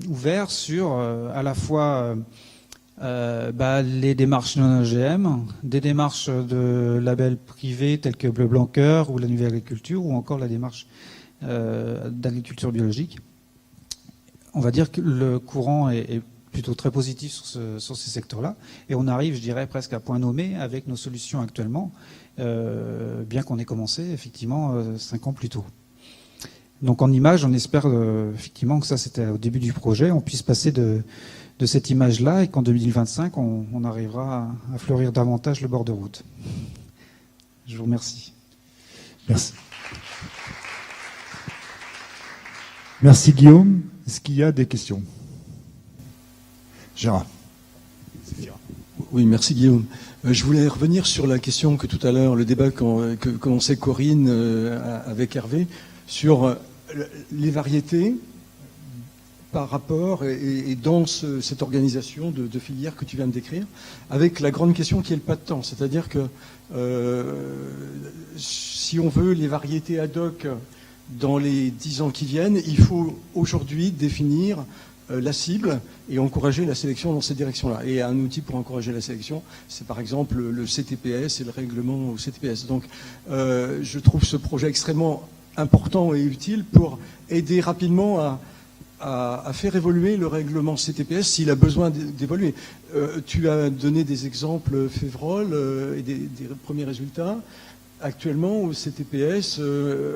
ouvert sur à la fois les démarches non OGM, des démarches de labels privés tels que Bleu Blanc Cœur ou la Nouvelle Agriculture, ou encore la démarche d'agriculture biologique. On va dire que le courant est plutôt très positif sur ces secteurs-là, et on arrive, je dirais, presque à point nommé avec nos solutions actuellement, bien qu'on ait commencé effectivement 5 ans plus tôt. Donc en image, on espère effectivement que ça c'était au début du projet, on puisse passer de cette image-là et qu'en 2025, on arrivera à fleurir davantage le bord de route. Je vous remercie. Merci. Merci Guillaume. Est-ce qu'il y a des questions ? Gérard. Oui, merci Guillaume. Je voulais revenir sur la question que tout à l'heure, le débat que commençait Corinne avec Hervé, sur les variétés par rapport et dans cette organisation de filières que tu viens de décrire, avec la grande question qui est le pas de temps. C'est-à-dire que si on veut les variétés ad hoc dans les 10 ans qui viennent, il faut aujourd'hui définir la cible et encourager la sélection dans cette direction-là. Et un outil pour encourager la sélection, c'est par exemple le CTPS et le règlement au CTPS. Donc je trouve ce projet extrêmement important et utile pour aider rapidement à faire évoluer le règlement CTPS s'il a besoin d'évoluer. Tu as donné des exemples Févrole et des premiers résultats. Actuellement, au CTPS,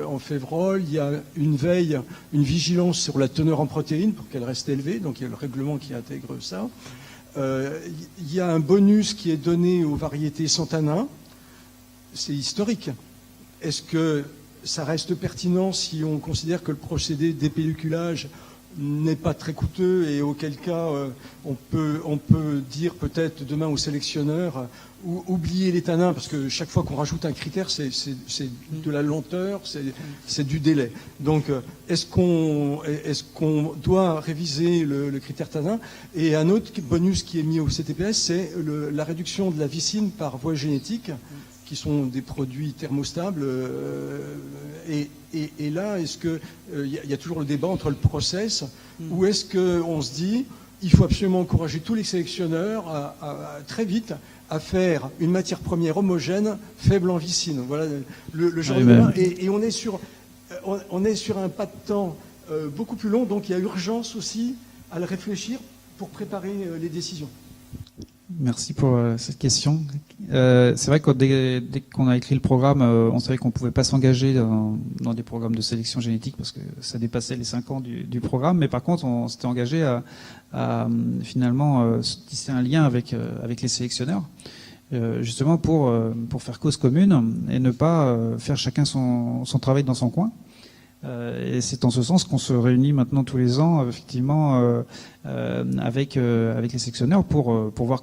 en Févrole, il y a une veille, une vigilance sur la teneur en protéines pour qu'elle reste élevée. Donc il y a le règlement qui intègre ça. Il y a un bonus qui est donné aux variétés sans tanin. C'est historique. Est-ce que ça reste pertinent si on considère que le procédé dépelliculage n'est pas très coûteux et auquel cas on peut dire peut-être demain aux sélectionneurs oublier les tanins, parce que chaque fois qu'on rajoute un critère, c'est de la lenteur, c'est du délai. Donc est-ce qu'on doit réviser le critère tanin? Et un autre bonus qui est mis au CTPS, c'est la réduction de la vicine par voie génétique, qui sont des produits thermostables. Et là, est-ce que y a toujours le débat entre le process, ou est-ce qu'on se dit il faut absolument encourager tous les sélectionneurs à très vite à faire une matière première homogène, faible en vicine. Voilà le genre de débat. Et on est sur un pas de temps beaucoup plus long, donc il y a urgence aussi à le réfléchir pour préparer les décisions. Merci pour cette question. C'est vrai que dès qu'on a écrit le programme, on savait qu'on ne pouvait pas s'engager dans des programmes de sélection génétique parce que ça dépassait les 5 ans du programme. Mais par contre, on s'était engagé à finalement tisser un lien avec les sélectionneurs, justement pour faire cause commune et ne pas faire chacun son travail dans son coin. Et c'est en ce sens qu'on se réunit maintenant tous les ans, effectivement, avec les sélectionneurs pour voir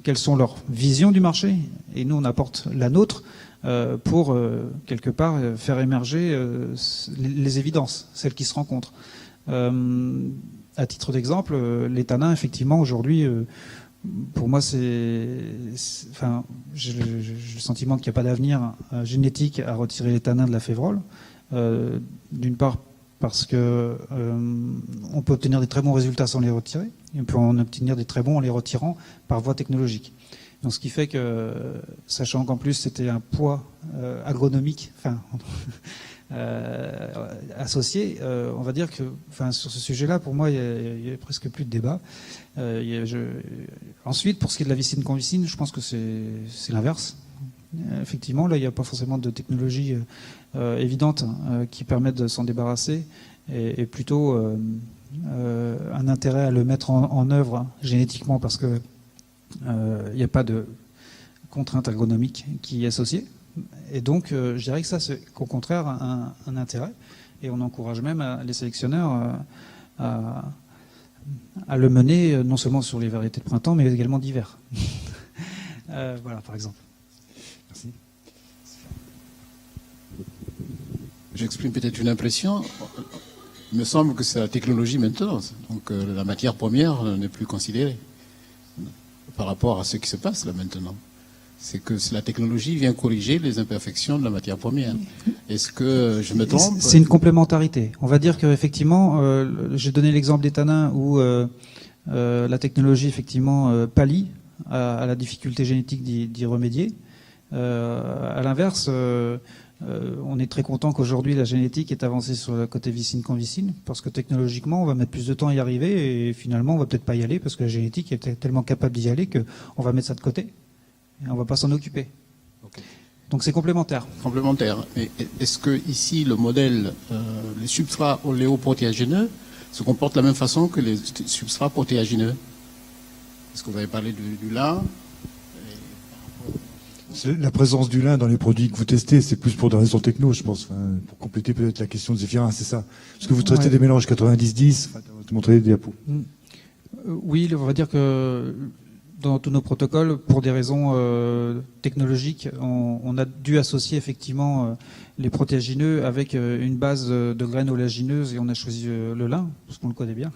quelles sont leurs visions du marché. Et nous, on apporte la nôtre pour, quelque part, faire émerger les évidences, celles qui se rencontrent. À titre d'exemple, les tanins, effectivement, aujourd'hui, pour moi, j'ai le sentiment qu'il n'y a pas d'avenir génétique à retirer les tanins de la févrole. D'une part parce que on peut obtenir des très bons résultats sans les retirer, et on peut en obtenir des très bons en les retirant par voie technologique. Donc ce qui fait que, sachant qu'en plus c'était un poids agronomique, associé, on va dire que, sur ce sujet-là, pour moi, il y a presque plus de débat. Ensuite, pour ce qui est de la vicine-convicine, je pense que c'est l'inverse. Effectivement, là, il n'y a pas forcément de technologie évidente qui permette de s'en débarrasser, et plutôt un intérêt à le mettre en œuvre génétiquement parce que il n'y a pas de contrainte agronomique qui est associée. Et donc, je dirais que ça, c'est au contraire un intérêt, et on encourage même les sélectionneurs à le mener non seulement sur les variétés de printemps, mais également d'hiver. Voilà, par exemple. Merci. J'exprime peut-être une impression. Il me semble que c'est la technologie maintenant. Donc la matière première n'est plus considérée par rapport à ce qui se passe là maintenant. C'est que la technologie vient corriger les imperfections de la matière première. Est-ce que je me trompe? C'est une complémentarité. On va dire qu'effectivement, j'ai donné l'exemple des tanins où la technologie effectivement pallie à la difficulté génétique d'y remédier. À l'inverse, on est très content qu'aujourd'hui la génétique est avancée sur le côté vicine-convicine, parce que technologiquement on va mettre plus de temps à y arriver et finalement on va peut-être pas y aller parce que la génétique est tellement capable d'y aller qu'on va mettre ça de côté et on va pas s'en occuper. Okay. Donc c'est complémentaire. Complémentaire. Mais est-ce que ici le modèle, les substrats oléoprotéagineux se comportent de la même façon que les substrats protéagineux? Est-ce que vous avez parlé du lin? La présence du lin dans les produits que vous testez, c'est plus pour des raisons techno, je pense. Enfin, pour compléter peut-être la question de Zéphirin, c'est ça. Parce que vous traitez des mélanges 90-10, enfin, vous montrez des diapos. Oui, on va dire que dans tous nos protocoles, pour des raisons technologiques, on a dû associer effectivement les protéagineux avec une base de graines oléagineuses et on a choisi le lin, parce qu'on le connaît bien.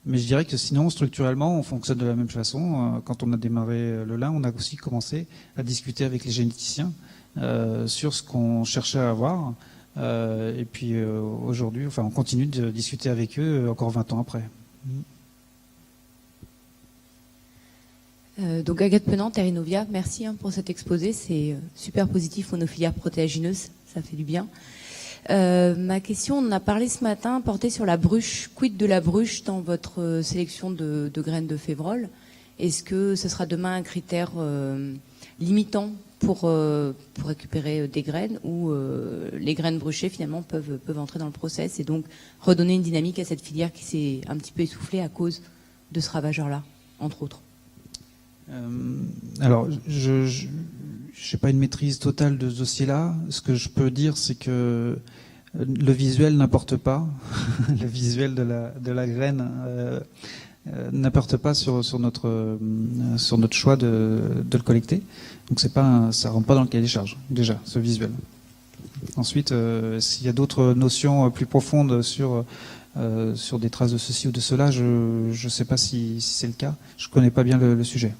Mais je dirais que sinon, structurellement, on fonctionne de la même façon. Quand on a démarré le lin, on a aussi commencé à discuter avec les généticiens sur ce qu'on cherchait à avoir. Et puis aujourd'hui, enfin, on continue de discuter avec eux encore 20 ans après. Donc Agathe Penant, Terinovia, merci pour cet exposé. C'est super positif pour nos filières protéagineuses. Ça fait du bien. Ma question, on a parlé ce matin, portait sur la bruche. Quid de la bruche dans votre sélection de graines de févrole? Est-ce que ce sera demain un critère limitant pour récupérer des graines ou les graines bruchées finalement peuvent entrer dans le process et donc redonner une dynamique à cette filière qui s'est un petit peu essoufflée à cause de ce ravageur-là, entre autres? Alors, je n'ai pas une maîtrise totale de ce dossier-là. Ce que je peux dire, c'est que le visuel n'importe pas. Le visuel de la graine n'importe pas sur notre choix de le collecter. Donc ça rentre pas dans le cahier des charges, déjà, ce visuel. Ensuite, s'il y a d'autres notions plus profondes sur des traces de ceci ou de cela, je ne sais pas si c'est le cas. Je connais pas bien le sujet.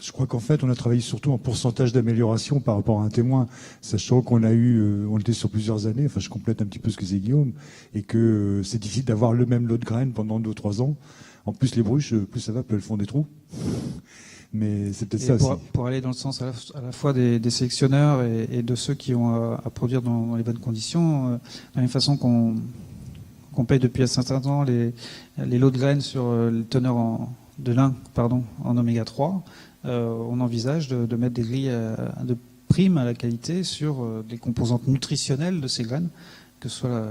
Je crois qu'en fait, on a travaillé surtout en pourcentage d'amélioration par rapport à un témoin, sachant qu'on on était sur plusieurs années, enfin je complète un petit peu ce que c'est Guillaume, et que c'est difficile d'avoir le même lot de graines pendant 2 ou 3 ans. En plus, les bruches, plus ça va, plus elles font des trous. Mais c'est peut-être ça aussi. Pour aller dans le sens à la fois des sélectionneurs et de ceux qui ont à produire dans les bonnes conditions, de la même façon qu'on paye depuis un certain temps les lots de graines sur le teneur de lin en oméga 3, on envisage de mettre des grilles de primes à la qualité sur des composantes nutritionnelles de ces graines, que ce soit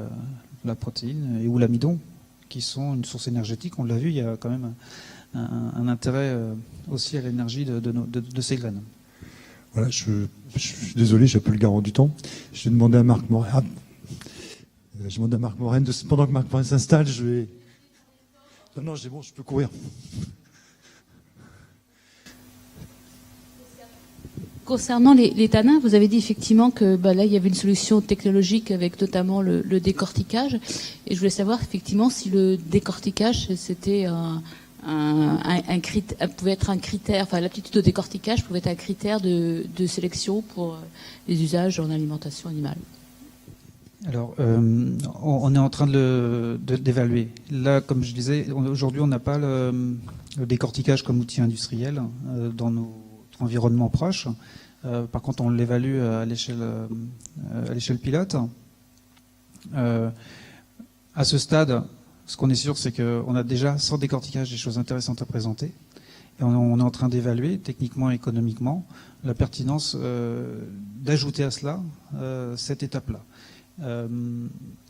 la protéine ou l'amidon, qui sont une source énergétique. On l'a vu, il y a quand même un intérêt aussi à l'énergie de ces graines. Voilà, je suis désolé, j'ai un peu le garant du temps. Je vais demander à Marc Morel. Je demande à Marc Morel, pendant que Marc Morel s'installe, je vais... Non, c'est bon, je peux courir. Concernant les tanins, vous avez dit effectivement que là, il y avait une solution technologique avec notamment le décortiquage. Et je voulais savoir effectivement si le décortiquage, c'était pouvait être un critère, enfin l'aptitude au décortiquage pouvait être un critère de sélection pour les usages en alimentation animale. Alors, on est en train d'évaluer. Là, comme je disais, aujourd'hui, on n'a pas le décortiquage comme outil industriel dans notre environnement proche. Par contre, on l'évalue à l'échelle pilote. À ce stade, ce qu'on est sûr, c'est qu'on a déjà, sans décortiquage, des choses intéressantes à présenter. Et on est en train d'évaluer, techniquement et économiquement, la pertinence d'ajouter à cela cette étape-là.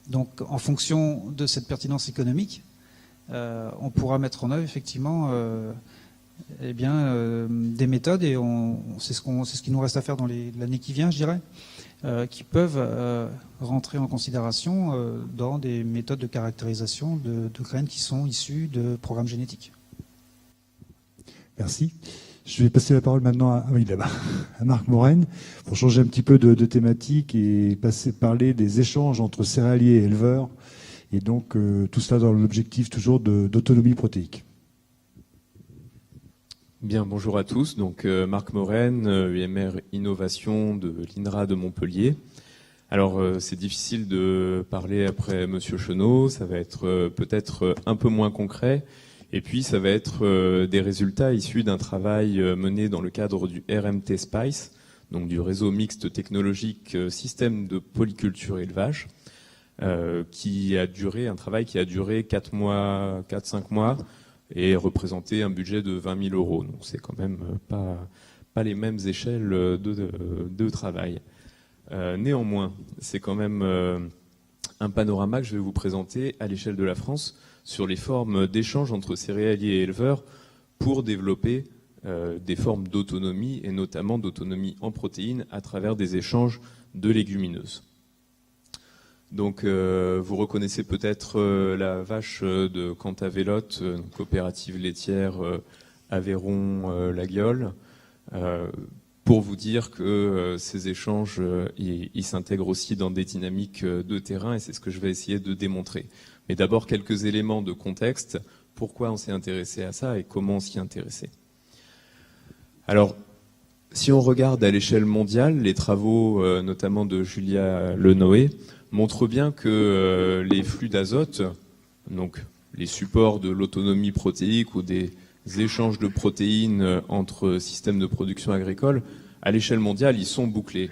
Donc, en fonction de cette pertinence économique, on pourra mettre en œuvre effectivement des méthodes, et c'est ce qui nous reste à faire dans l'année qui vient, je dirais, qui peuvent rentrer en considération dans des méthodes de caractérisation de graines qui sont issues de programmes génétiques. Merci. Je vais passer la parole maintenant à Marc Morenne pour changer un petit peu de thématique et parler des échanges entre céréaliers et éleveurs. Et donc, tout cela dans l'objectif toujours d'autonomie protéique. Bien, bonjour à tous. Donc, Marc Morenne, UMR Innovation de l'INRA de Montpellier. Alors, c'est difficile de parler après Monsieur Chenot. Ça va être peut-être un peu moins concret. Et puis, ça va être des résultats issus d'un travail mené dans le cadre du RMT Spice, donc du réseau mixte technologique système de polyculture et élevage, un travail qui a duré 4-5 mois, et représenté un budget de 20 000 euros. Donc, c'est quand même pas les mêmes échelles de travail. Néanmoins, c'est quand même un panorama que je vais vous présenter à l'échelle de la France sur les formes d'échange entre céréaliers et éleveurs pour développer des formes d'autonomie et notamment d'autonomie en protéines à travers des échanges de légumineuses. Donc vous reconnaissez peut-être la vache de Cantavélote, coopérative laitière Aveyron-La Guiole, pour vous dire que ces échanges ils s'intègrent aussi dans des dynamiques de terrain et c'est ce que je vais essayer de démontrer. Mais d'abord, quelques éléments de contexte. Pourquoi on s'est intéressé à ça et comment on s'y est intéressé. Alors, si on regarde à l'échelle mondiale, les travaux notamment de Julia Lenoé montrent bien que les flux d'azote, donc les supports de l'autonomie protéique ou des échanges de protéines entre systèmes de production agricole, à l'échelle mondiale, ils sont bouclés.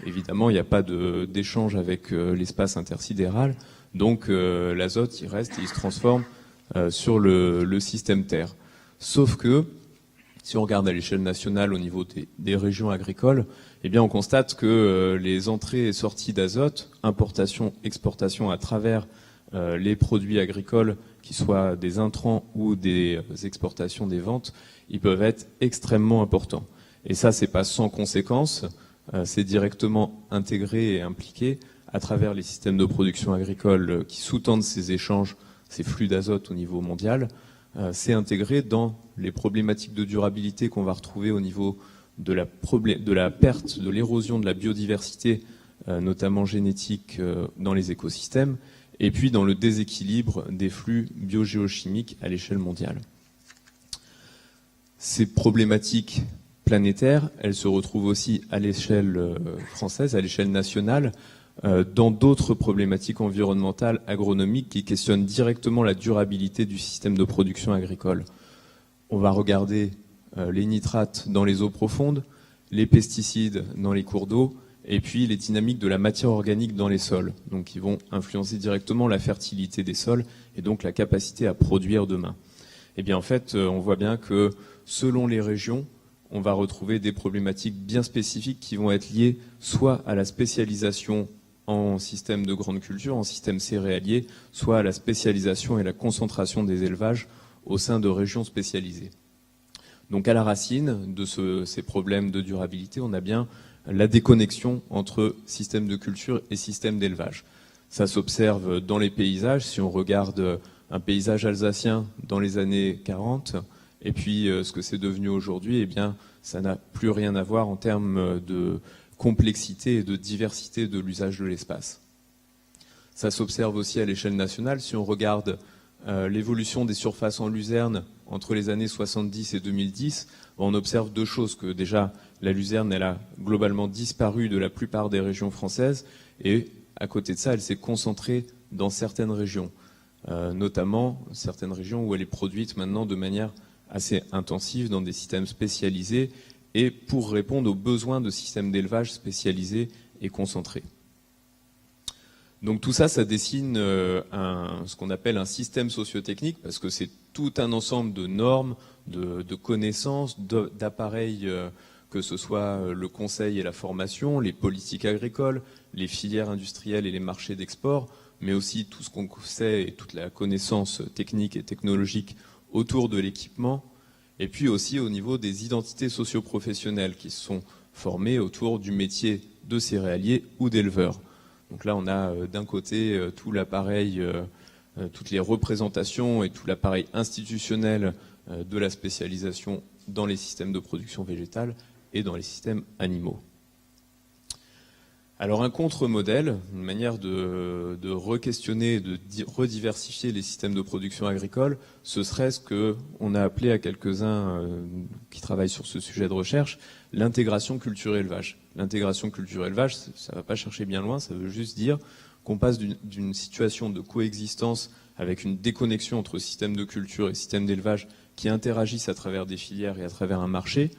Évidemment, il n'y a pas d'échange avec l'espace intersidéral. Donc l'azote, il reste et il se transforme sur le système Terre. Sauf que, si on regarde à l'échelle nationale au niveau des régions agricoles, eh bien on constate que les entrées et sorties d'azote, importation, exportation à travers les produits agricoles, qui soient des intrants ou des exportations des ventes, ils peuvent être extrêmement importants. Et ça, c'est pas sans conséquence, c'est directement intégré et impliqué à travers les systèmes de production agricole qui sous-tendent ces échanges, ces flux d'azote au niveau mondial, c'est intégré dans les problématiques de durabilité qu'on va retrouver au niveau de la perte, de l'érosion de la biodiversité, notamment génétique dans les écosystèmes, et puis dans le déséquilibre des flux biogéochimiques à l'échelle mondiale. Ces problématiques planétaires, elles se retrouvent aussi à l'échelle française, à l'échelle nationale, dans d'autres problématiques environnementales, agronomiques, qui questionnent directement la durabilité du système de production agricole. On va regarder les nitrates dans les eaux profondes, les pesticides dans les cours d'eau, et puis les dynamiques de la matière organique dans les sols, donc qui vont influencer directement la fertilité des sols et donc la capacité à produire demain. Et bien en fait, on voit bien que selon les régions, on va retrouver des problématiques bien spécifiques qui vont être liées soit à la spécialisation en système de grande culture, en système céréalier, soit à la spécialisation et la concentration des élevages au sein de régions spécialisées. Donc à la racine de ces problèmes de durabilité, on a bien la déconnexion entre système de culture et système d'élevage. Ça s'observe dans les paysages, si on regarde un paysage alsacien dans les années 40, et puis ce que c'est devenu aujourd'hui, eh bien ça n'a plus rien à voir en termes de complexité et de diversité de l'usage de l'espace. Ça s'observe aussi à l'échelle nationale. Si on regarde l'évolution des surfaces en luzerne entre les années 70 et 2010, on observe deux choses. Que déjà, la luzerne, elle a globalement disparu de la plupart des régions françaises, et à côté de ça, elle s'est concentrée dans certaines régions, notamment certaines régions où elle est produite maintenant de manière assez intensive dans des systèmes spécialisés et pour répondre aux besoins de systèmes d'élevage spécialisés et concentrés. Donc tout ça, ça dessine ce qu'on appelle un système socio-technique, parce que c'est tout un ensemble de normes, de connaissances, d'appareils, que ce soit le conseil et la formation, les politiques agricoles, les filières industrielles et les marchés d'export, mais aussi tout ce qu'on sait et toute la connaissance technique et technologique autour de l'équipement, et puis aussi au niveau des identités socio-professionnelles qui se sont formées autour du métier de céréalier ou d'éleveur. Donc là, on a d'un côté tout l'appareil, toutes les représentations et tout l'appareil institutionnel de la spécialisation dans les systèmes de production végétale et dans les systèmes animaux. Alors un contre-modèle, une manière de re-questionner, de rediversifier les systèmes de production agricole, ce serait ce qu'on a appelé à quelques-uns qui travaillent sur ce sujet de recherche, l'intégration culture-élevage. L'intégration culture-élevage, ça ne va pas chercher bien loin, ça veut juste dire qu'on passe d'une situation de coexistence avec une déconnexion entre systèmes de culture et systèmes d'élevage qui interagissent à travers des filières et à travers un marché,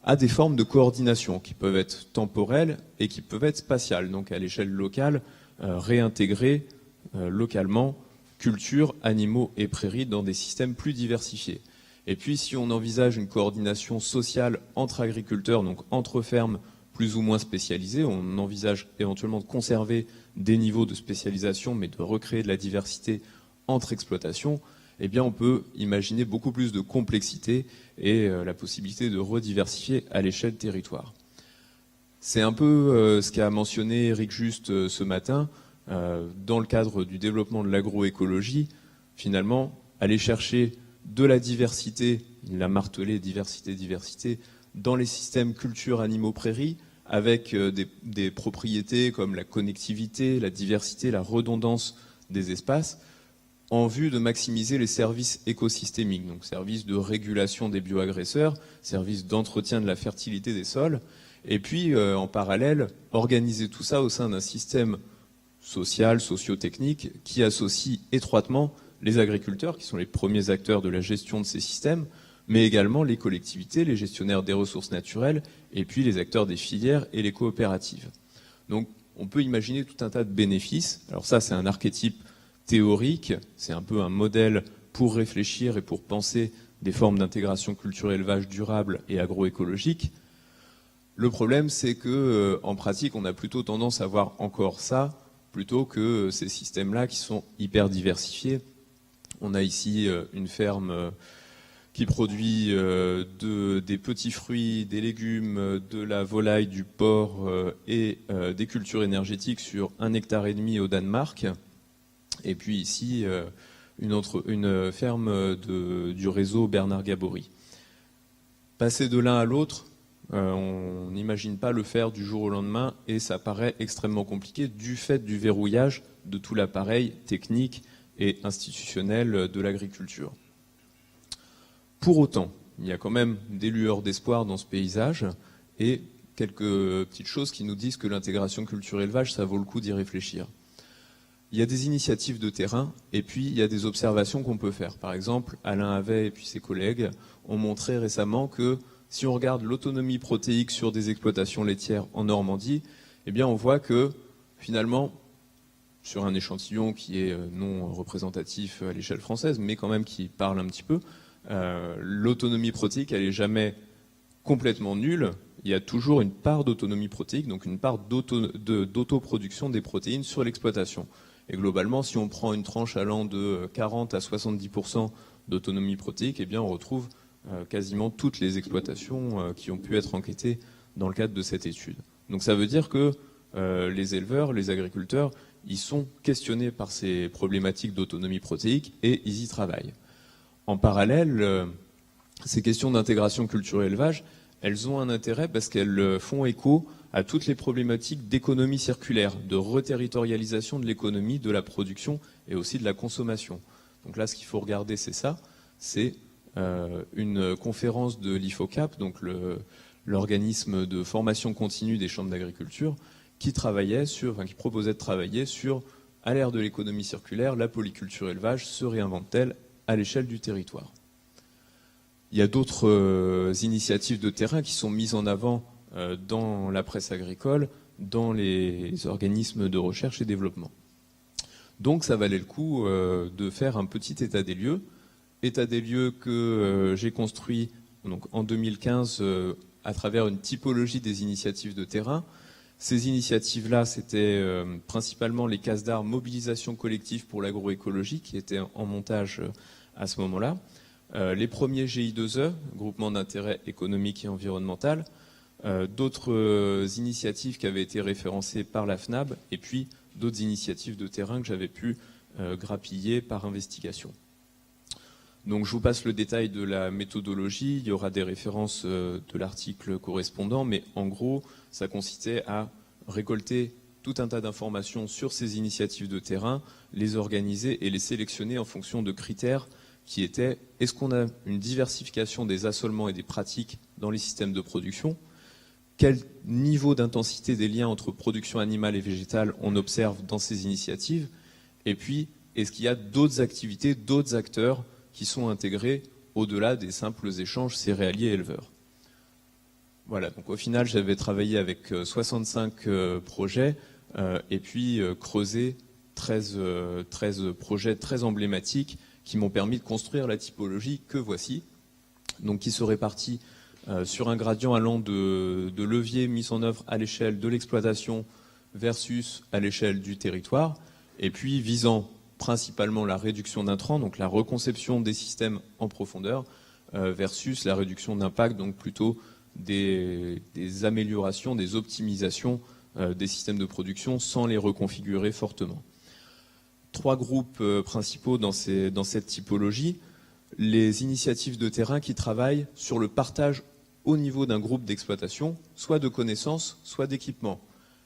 à des formes de coordination qui peuvent être temporelles et qui peuvent être spatiales, donc à l'échelle locale, réintégrer localement culture, animaux et prairies dans des systèmes plus diversifiés. Et puis si on envisage une coordination sociale entre agriculteurs, donc entre fermes plus ou moins spécialisées, on envisage éventuellement de conserver des niveaux de spécialisation, mais de recréer de la diversité entre exploitations, eh bien on peut imaginer beaucoup plus de complexité et la possibilité de rediversifier à l'échelle territoire. C'est un peu ce qu'a mentionné Eric Juste ce matin, dans le cadre du développement de l'agroécologie, finalement, aller chercher de la diversité, il l'a martelé, diversité, dans les systèmes culture, animaux, prairies, avec des propriétés comme la connectivité, la diversité, la redondance des espaces, en vue de maximiser les services écosystémiques, donc services de régulation des bioagresseurs, services d'entretien de la fertilité des sols, et puis en parallèle, organiser tout ça au sein d'un système social, socio-technique, qui associe étroitement les agriculteurs, qui sont les premiers acteurs de la gestion de ces systèmes, mais également les collectivités, les gestionnaires des ressources naturelles, et puis les acteurs des filières et les coopératives. Donc on peut imaginer tout un tas de bénéfices. Alors ça, c'est un archétype théorique, c'est un peu un modèle pour réfléchir et pour penser des formes d'intégration culture-élevage durable et agroécologique. Le problème, c'est que en pratique, on a plutôt tendance à voir encore ça, plutôt que ces systèmes-là qui sont hyper diversifiés. On a ici une ferme qui produit des petits fruits, des légumes, de la volaille, du porc et des cultures énergétiques sur 1,5 hectare au Danemark. Et puis ici, une ferme du réseau Bernard Gabory. Passer de l'un à l'autre, on n'imagine pas le faire du jour au lendemain et ça paraît extrêmement compliqué du fait du verrouillage de tout l'appareil technique et institutionnel de l'agriculture. Pour autant, il y a quand même des lueurs d'espoir dans ce paysage et quelques petites choses qui nous disent que l'intégration culture-élevage, ça vaut le coup d'y réfléchir. Il y a des initiatives de terrain et puis il y a des observations qu'on peut faire. Par exemple, Alain Havet et puis ses collègues ont montré récemment que si on regarde l'autonomie protéique sur des exploitations laitières en Normandie, eh bien on voit que finalement, sur un échantillon qui est non représentatif à l'échelle française, mais quand même qui parle un petit peu, l'autonomie protéique, elle n'est jamais complètement nulle. Il y a toujours une part d'autonomie protéique, donc une part d'autoproduction des protéines sur l'exploitation. Et globalement, si on prend une tranche allant de 40 à 70% d'autonomie protéique, eh bien on retrouve quasiment toutes les exploitations qui ont pu être enquêtées dans le cadre de cette étude. Donc ça veut dire que les éleveurs, les agriculteurs, ils sont questionnés par ces problématiques d'autonomie protéique et ils y travaillent. En parallèle, ces questions d'intégration culture-élevage, elles ont un intérêt parce qu'elles font écho à toutes les problématiques d'économie circulaire, de reterritorialisation de l'économie, de la production et aussi de la consommation. Donc là, ce qu'il faut regarder, c'est ça, c'est une conférence de l'IFOCAP, donc l'organisme de formation continue des chambres d'agriculture, qui proposait de travailler sur, à l'ère de l'économie circulaire, la polyculture élevage se réinvente-t-elle à l'échelle du territoire. Il y a d'autres initiatives de terrain qui sont mises en avant dans la presse agricole, dans les organismes de recherche et développement. Donc ça valait le coup de faire un petit état des lieux que j'ai construit donc, en 2015 à travers une typologie des initiatives de terrain. Ces initiatives-là, c'était principalement les cases d'art mobilisation collective pour l'agroécologie qui étaient en montage à ce moment-là. Les premiers GI2E, groupement d'intérêt économique et environnemental, d'autres initiatives qui avaient été référencées par la FNAB, et puis d'autres initiatives de terrain que j'avais pu grappiller par investigation. Donc je vous passe le détail de la méthodologie, il y aura des références de l'article correspondant, mais en gros, ça consistait à récolter tout un tas d'informations sur ces initiatives de terrain, les organiser et les sélectionner en fonction de critères qui étaient: est-ce qu'on a une diversification des assolements et des pratiques dans les systèmes de production? Quel niveau d'intensité des liens entre production animale et végétale on observe dans ces initiatives? Et puis, est-ce qu'il y a d'autres activités, d'autres acteurs qui sont intégrés au-delà des simples échanges céréaliers-éleveurs? Voilà, donc au final, j'avais travaillé avec 65 projets et puis creusé 13 projets très emblématiques qui m'ont permis de construire la typologie que voici, donc qui se répartit sur un gradient allant de leviers mis en œuvre à l'échelle de l'exploitation versus à l'échelle du territoire, et puis visant principalement la réduction d'intrants, donc la reconception des systèmes en profondeur, versus la réduction d'impact, donc plutôt des améliorations, des optimisations des systèmes de production sans les reconfigurer fortement. 3 groupes principaux dans cette typologie: les initiatives de terrain qui travaillent sur le partage au niveau d'un groupe d'exploitation, soit de connaissances, soit d'équipements,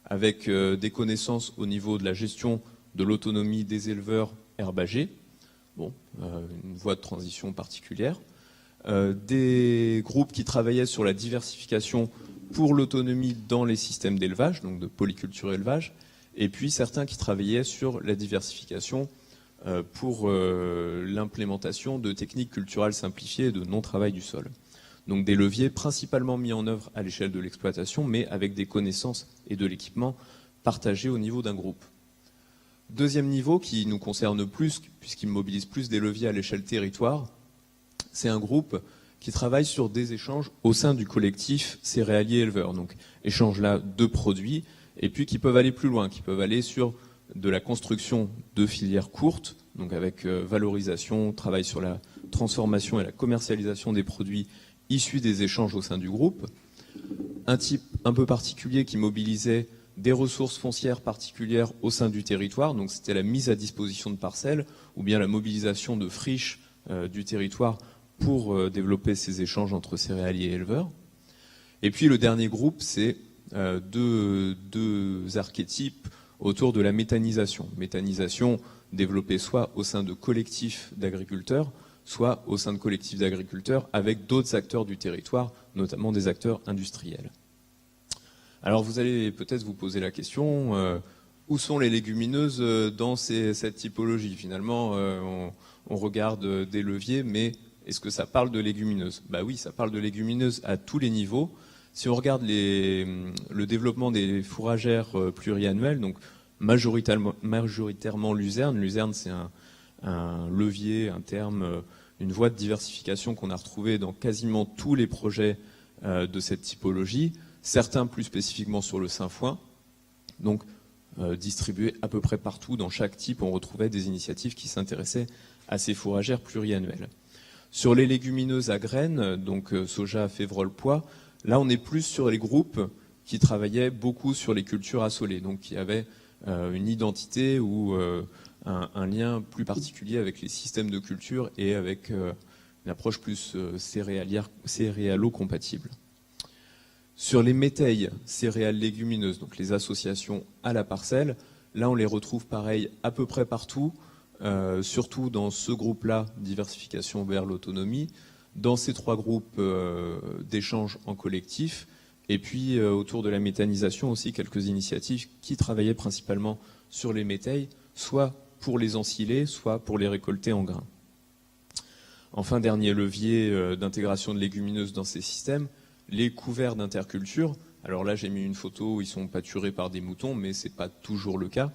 avec des connaissances au niveau de la gestion de l'autonomie des éleveurs herbagers, une voie de transition particulière, des groupes qui travaillaient sur la diversification pour l'autonomie dans les systèmes d'élevage, donc de polyculture élevage, et puis certains qui travaillaient sur la diversification pour l'implémentation de techniques culturales simplifiées et de non-travail du sol. Donc des leviers principalement mis en œuvre à l'échelle de l'exploitation, mais avec des connaissances et de l'équipement partagés au niveau d'un groupe. Deuxième niveau qui nous concerne plus, puisqu'il mobilise plus des leviers à l'échelle territoire, c'est un groupe qui travaille sur des échanges au sein du collectif céréalier-éleveur. Donc échanges là de produits, et puis qui peuvent aller plus loin, qui peuvent aller sur de la construction de filières courtes, donc avec valorisation, travail sur la transformation et la commercialisation des produits issus des échanges au sein du groupe. Un type un peu particulier qui mobilisait des ressources foncières particulières au sein du territoire, donc c'était la mise à disposition de parcelles ou bien la mobilisation de friches du territoire pour développer ces échanges entre céréaliers et éleveurs. Et puis le dernier groupe, c'est deux archétypes autour de la méthanisation. Méthanisation développée soit au sein de collectifs d'agriculteurs, soit au sein de collectifs d'agriculteurs avec d'autres acteurs du territoire, notamment des acteurs industriels. Alors vous allez peut-être vous poser la question, où sont les légumineuses dans cette typologie? Finalement, on regarde des leviers, mais est-ce que ça parle de légumineuses? Bah oui, ça parle de légumineuses à tous les niveaux. Si on regarde le développement des fourragères pluriannuelles, donc majoritairement luzerne. Luzerne, c'est un levier, un terme, une voie de diversification qu'on a retrouvée dans quasiment tous les projets de cette typologie, certains plus spécifiquement sur le sainfoin. Donc, distribués à peu près partout, dans chaque type, on retrouvait des initiatives qui s'intéressaient à ces fourragères pluriannuelles. Sur les légumineuses à graines, donc soja, févrole, pois, là on est plus sur les groupes qui travaillaient beaucoup sur les cultures assolées, donc qui avaient une identité ou un lien plus particulier avec les systèmes de culture et avec une approche plus céréalo-compatible. Sur les métailles céréales légumineuses, donc les associations à la parcelle, là on les retrouve pareil à peu près partout, surtout dans ce groupe-là, diversification vers l'autonomie, dans ces 3 groupes d'échanges en collectif, et puis autour de la méthanisation aussi quelques initiatives qui travaillaient principalement sur les métailles, soit pour les ensiler, soit pour les récolter en grains. Enfin, dernier levier d'intégration de légumineuses dans ces systèmes, les couverts d'interculture. Alors là, j'ai mis une photo où ils sont pâturés par des moutons, mais ce n'est pas toujours le cas,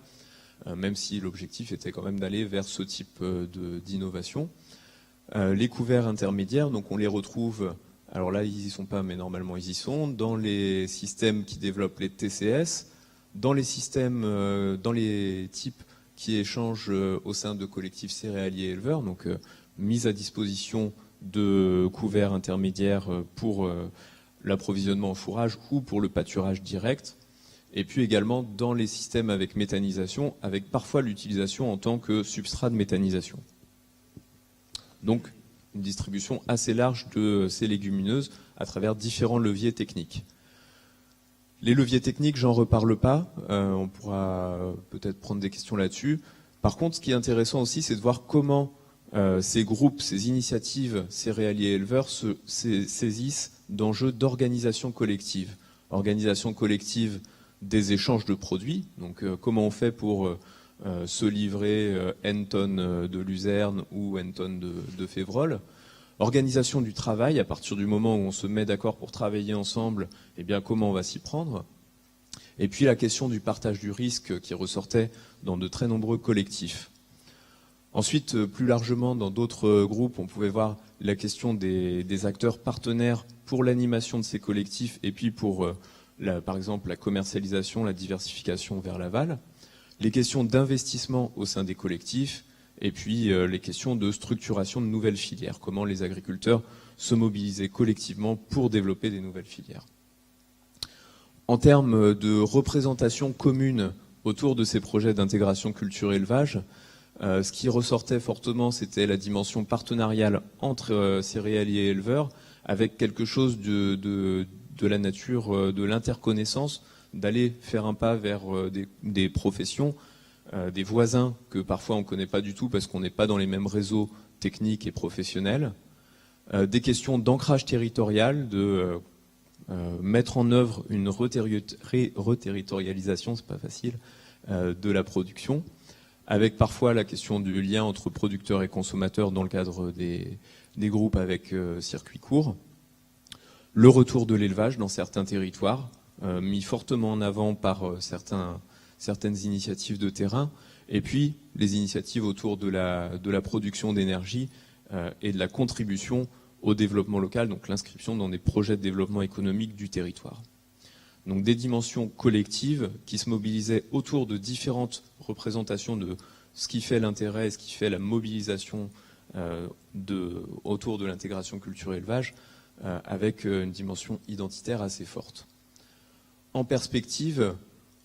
même si l'objectif était quand même d'aller vers ce type d'innovation. Les couverts intermédiaires, donc on les retrouve, alors là, ils n'y sont pas, mais normalement ils y sont, dans les systèmes qui développent les TCS, dans les systèmes, dans les types qui échangent au sein de collectifs céréaliers éleveurs, donc mise à disposition de couverts intermédiaires pour l'approvisionnement en fourrage ou pour le pâturage direct, et puis également dans les systèmes avec méthanisation, avec parfois l'utilisation en tant que substrat de méthanisation. Donc une distribution assez large de ces légumineuses à travers différents leviers techniques. Les leviers techniques, j'en reparle pas, on pourra peut-être prendre des questions là-dessus. Par contre, ce qui est intéressant aussi, c'est de voir comment ces groupes, ces initiatives céréaliers éleveurs se saisissent d'enjeux d'organisation collective. Organisation collective des échanges de produits, donc comment on fait pour se livrer N tonnes de luzerne ou N tonnes de févrole. Organisation du travail, à partir du moment où on se met d'accord pour travailler ensemble, eh bien comment on va s'y prendre. Et puis la question du partage du risque qui ressortait dans de très nombreux collectifs. Ensuite, plus largement, dans d'autres groupes, on pouvait voir la question des acteurs partenaires pour l'animation de ces collectifs et puis pour, par exemple, la commercialisation, la diversification vers l'aval. Les questions d'investissement au sein des collectifs et puis les questions de structuration de nouvelles filières. Comment les agriculteurs se mobilisaient collectivement pour développer des nouvelles filières. En termes de représentation commune autour de ces projets d'intégration culture-élevage, ce qui ressortait fortement, c'était la dimension partenariale entre céréaliers et éleveurs, avec quelque chose de la nature de l'interconnaissance, d'aller faire un pas vers des professions, des voisins que parfois on ne connaît pas du tout parce qu'on n'est pas dans les mêmes réseaux techniques et professionnels, des questions d'ancrage territorial, de mettre en œuvre une reterritorialisation, c'est pas facile, de la production, avec parfois la question du lien entre producteurs et consommateurs dans le cadre des groupes avec circuit court, le retour de l'élevage dans certains territoires, mis fortement en avant par certaines initiatives de terrain, et puis les initiatives autour de la production d'énergie et de la contribution au développement local, donc l'inscription dans des projets de développement économique du territoire. Donc des dimensions collectives qui se mobilisaient autour de différentes représentations de ce qui fait l'intérêt et ce qui fait la mobilisation autour de l'intégration culture-élevage, avec une dimension identitaire assez forte. En perspective,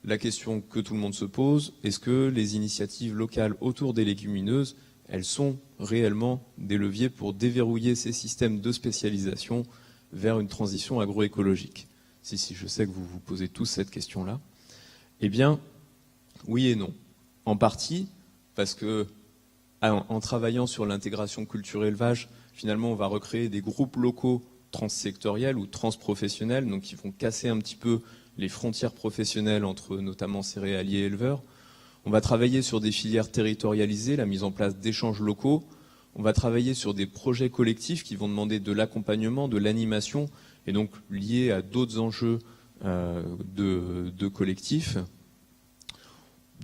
la question que tout le monde se pose, est-ce que les initiatives locales autour des légumineuses, elles sont réellement des leviers pour déverrouiller ces systèmes de spécialisation vers une transition agroécologique? Si, je sais que vous vous posez tous cette question-là. Eh bien, oui et non. En partie, parce que en travaillant sur l'intégration culture-élevage, finalement, on va recréer des groupes locaux transsectoriels ou transprofessionnels, donc qui vont casser un petit peu les frontières professionnelles entre notamment céréaliers et éleveurs. On va travailler sur des filières territorialisées, la mise en place d'échanges locaux. On va travailler sur des projets collectifs qui vont demander de l'accompagnement, de l'animation, et donc liés à d'autres enjeux de collectifs.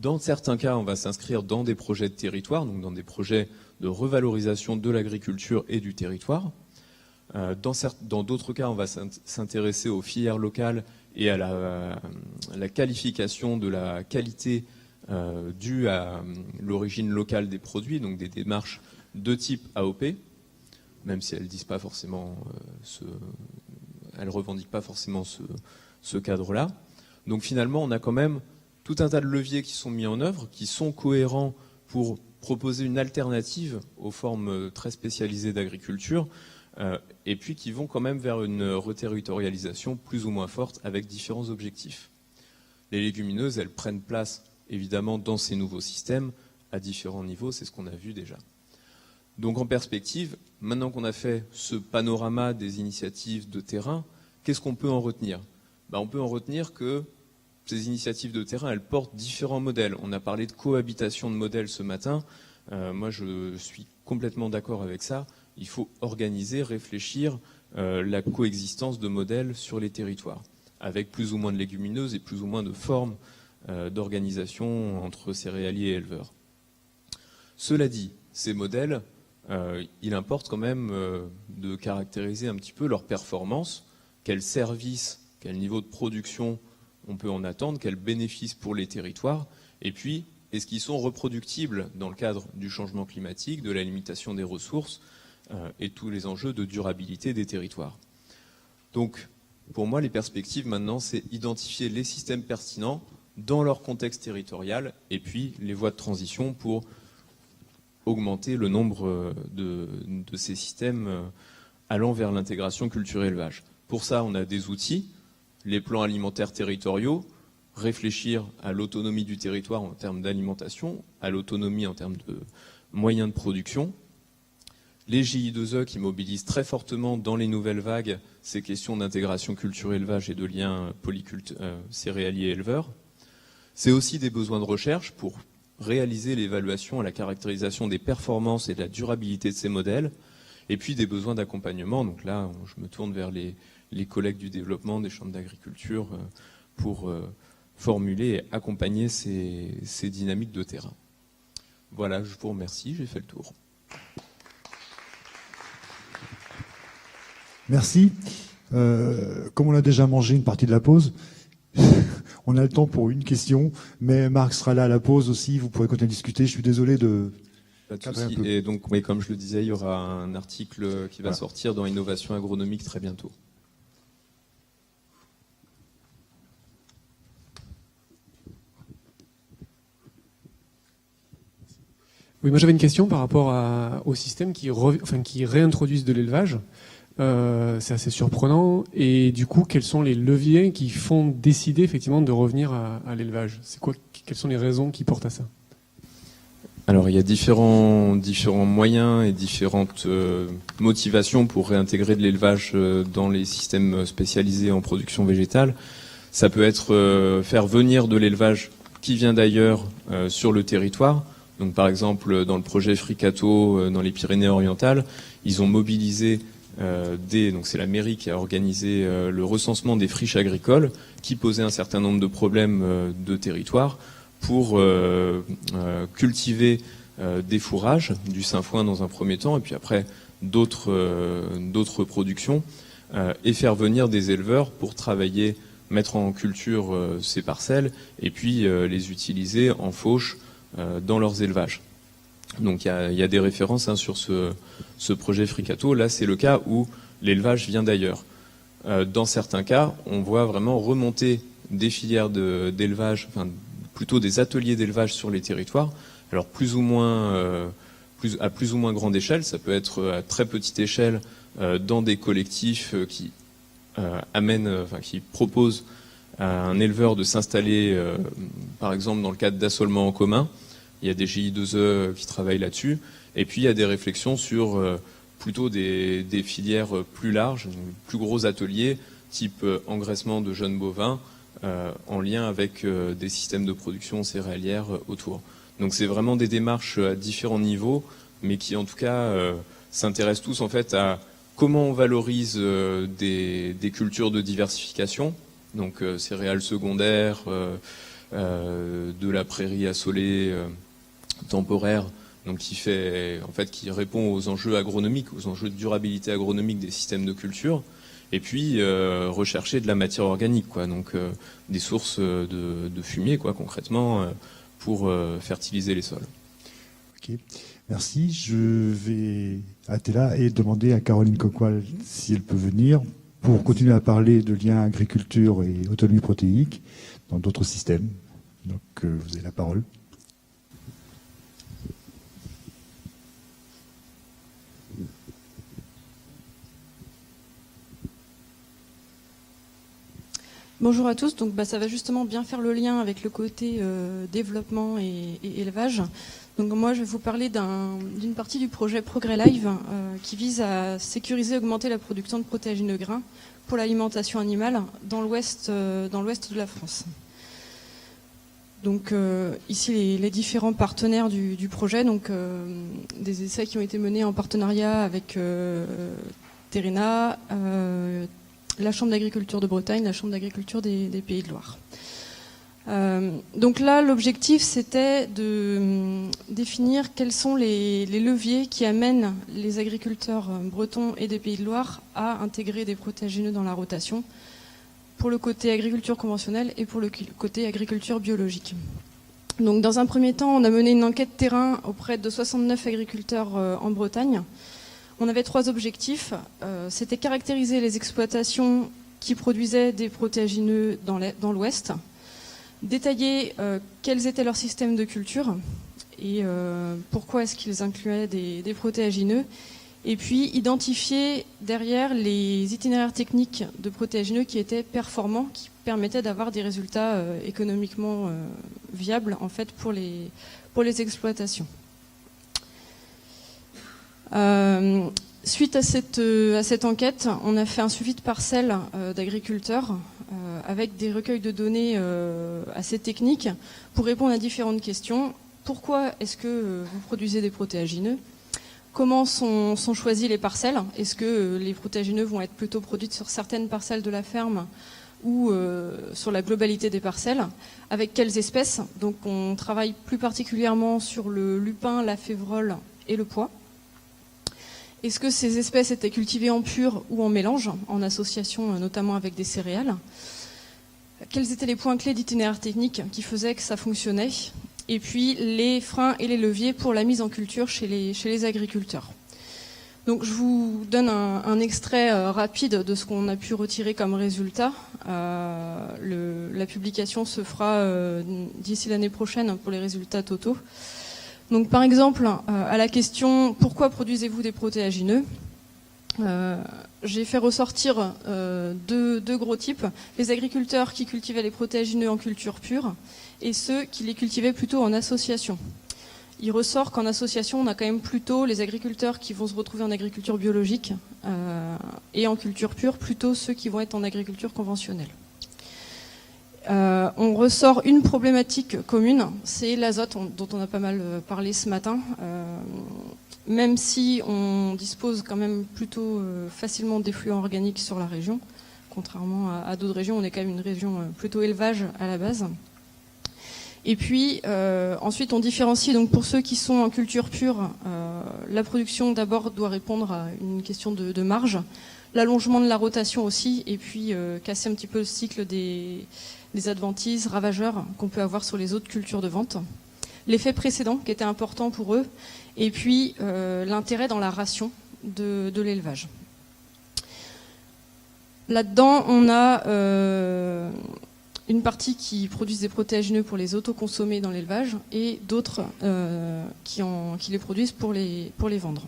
Dans certains cas, on va s'inscrire dans des projets de territoire, donc dans des projets de revalorisation de l'agriculture et du territoire. Dans d'autres cas, on va s'intéresser aux filières locales et à la qualification de la qualité due à l'origine locale des produits, donc des démarches de type AOP, même si elles disent pas forcément elles revendiquent pas forcément ce cadre-là. Donc finalement, on a quand même tout un tas de leviers qui sont mis en œuvre, qui sont cohérents pour proposer une alternative aux formes très spécialisées d'agriculture, et puis qui vont quand même vers une reterritorialisation plus ou moins forte avec différents objectifs. Les légumineuses, elles prennent place évidemment dans ces nouveaux systèmes à différents niveaux, c'est ce qu'on a vu déjà. Donc en perspective, maintenant qu'on a fait ce panorama des initiatives de terrain, qu'est-ce qu'on peut en retenir? On peut en retenir que ces initiatives de terrain, elles portent différents modèles. On a parlé de cohabitation de modèles ce matin. Moi, je suis complètement d'accord avec ça. Il faut organiser, réfléchir la coexistence de modèles sur les territoires, avec plus ou moins de légumineuses et plus ou moins de formes d'organisation entre céréaliers et éleveurs. Cela dit, ces modèles, il importe quand même de caractériser un petit peu leur performance, quels services, quel niveau de production on peut en attendre, quels bénéfices pour les territoires, et puis est-ce qu'ils sont reproductibles dans le cadre du changement climatique, de la limitation des ressources et tous les enjeux de durabilité des territoires. Donc, pour moi, les perspectives maintenant, c'est identifier les systèmes pertinents dans leur contexte territorial et puis les voies de transition pour augmenter le nombre de ces systèmes allant vers l'intégration culture-élevage. Pour ça, on a des outils, les plans alimentaires territoriaux, réfléchir à l'autonomie du territoire en termes d'alimentation, à l'autonomie en termes de moyens de production. Les GI2E qui mobilisent très fortement dans les nouvelles vagues ces questions d'intégration culture-élevage et de liens céréaliers-éleveurs. C'est aussi des besoins de recherche pour réaliser l'évaluation et la caractérisation des performances et de la durabilité de ces modèles, et puis des besoins d'accompagnement. Donc là, je me tourne vers les collègues du développement, des chambres d'agriculture, pour formuler et accompagner ces dynamiques de terrain. Voilà, je vous remercie, j'ai fait le tour. Merci. Comme on a déjà mangé une partie de la pause, on a le temps pour une question, mais Marc sera là à la pause aussi, vous pourrez continuer à discuter. Je suis désolé de... Pas de souci. Et donc, oui, comme je le disais, il y aura un article qui va sortir dans Innovation agronomique très bientôt. Oui, moi j'avais une question par rapport au système qui réintroduisent de l'élevage. C'est assez surprenant. Et du coup, quels sont les leviers qui font décider effectivement de revenir à l'élevage? Quelles sont les raisons qui portent à ça? Alors, il y a différents moyens et différentes motivations pour réintégrer de l'élevage dans les systèmes spécialisés en production végétale. Ça peut être faire venir de l'élevage qui vient d'ailleurs sur le territoire. Donc, par exemple, dans le projet Fricato, dans les Pyrénées-Orientales, ils ont mobilisé donc c'est la mairie qui a organisé le recensement des friches agricoles qui posaient un certain nombre de problèmes de territoire pour cultiver des fourrages, du sainfoin dans un premier temps, et puis après d'autres productions, et faire venir des éleveurs pour travailler, mettre en culture ces parcelles, et puis les utiliser en fauche dans leurs élevages. Donc il y a des références sur ce projet Fricato. Là, c'est le cas où l'élevage vient d'ailleurs. Dans certains cas, on voit vraiment remonter des filières d'élevage, enfin plutôt des ateliers d'élevage sur les territoires. Alors à plus ou moins grande échelle, ça peut être à très petite échelle dans des collectifs qui qui proposent à un éleveur de s'installer, par exemple dans le cadre d'assolements en commun. Il y a des GI2E qui travaillent là-dessus. Et puis, il y a des réflexions sur plutôt des filières plus larges, plus gros ateliers, type engraissement de jeunes bovins, en lien avec des systèmes de production céréalière autour. Donc, c'est vraiment des démarches à différents niveaux, mais qui, en tout cas, s'intéressent tous, en fait, à comment on valorise des cultures de diversification, donc céréales secondaires, de la prairie assolée, temporaire, donc qui répond aux enjeux agronomiques, aux enjeux de durabilité agronomique des systèmes de culture, et puis rechercher de la matière organique, donc des sources de fumier, concrètement, pour fertiliser les sols. Ok, merci. Je vais arrêter là et demander à Caroline Coquois si elle peut venir pour continuer à parler de liens agriculture et autonomie protéique dans d'autres systèmes. Donc vous avez la parole. Bonjour à tous, donc ça va justement bien faire le lien avec le côté développement et élevage. Donc moi je vais vous parler d'une partie du projet Progrès Live qui vise à sécuriser et augmenter la production de protéagineux grains pour l'alimentation animale dans l'ouest de la France. Donc ici les différents partenaires du projet, donc des essais qui ont été menés en partenariat avec Terrena, la Chambre d'agriculture de Bretagne, la Chambre d'agriculture des Pays de Loire. Donc là, l'objectif, c'était de définir quels sont les leviers qui amènent les agriculteurs bretons et des Pays de Loire à intégrer des protéagineux dans la rotation, pour le côté agriculture conventionnelle et pour le côté agriculture biologique. Donc dans un premier temps, on a mené une enquête terrain auprès de 69 agriculteurs en Bretagne. On avait 3 objectifs. C'était caractériser les exploitations qui produisaient des protéagineux dans l'Ouest, détailler quels étaient leurs systèmes de culture et pourquoi est-ce qu'ils incluaient des protéagineux. Et puis identifier derrière les itinéraires techniques de protéagineux qui étaient performants, qui permettaient d'avoir des résultats économiquement viables en fait pour les exploitations. Suite à cette enquête, on a fait un suivi de parcelles d'agriculteurs avec des recueils de données assez techniques pour répondre à différentes questions. Pourquoi est-ce que vous produisez des protéagineux ? Comment sont choisies les parcelles ? Est-ce que les protéagineux vont être plutôt produites sur certaines parcelles de la ferme ou sur la globalité des parcelles ? Avec quelles espèces ? Donc on travaille plus particulièrement sur le lupin, la févrole et le pois. Est-ce que ces espèces étaient cultivées en pur ou en mélange, en association notamment avec des céréales ? Quels étaient les points clés d'itinéraire technique qui faisaient que ça fonctionnait ? Et puis les freins et les leviers pour la mise en culture chez les agriculteurs. Donc je vous donne un extrait rapide de ce qu'on a pu retirer comme résultat. La publication se fera d'ici l'année prochaine pour les résultats totaux. Donc par exemple, à la question « Pourquoi produisez-vous des protéagineux ?» j'ai fait ressortir deux gros types. Les agriculteurs qui cultivaient les protéagineux en culture pure et ceux qui les cultivaient plutôt en association. Il ressort qu'en association, on a quand même plutôt les agriculteurs qui vont se retrouver en agriculture biologique et en culture pure, plutôt ceux qui vont être en agriculture conventionnelle. On ressort une problématique commune, c'est l'azote dont on a pas mal parlé ce matin. Même si on dispose quand même plutôt facilement d'effluents organiques sur la région, contrairement à d'autres régions, on est quand même une région plutôt élevage à la base. Et puis ensuite on différencie, donc pour ceux qui sont en culture pure, la production d'abord doit répondre à une question de marge, l'allongement de la rotation aussi, et puis casser un petit peu le cycle des adventices, ravageurs qu'on peut avoir sur les autres cultures de vente. L'effet précédent qui était important pour eux, et puis l'intérêt dans la ration de l'élevage. Là-dedans, on a une partie qui produisent des protéagineux pour les autoconsommer dans l'élevage et d'autres qui les produisent pour les vendre.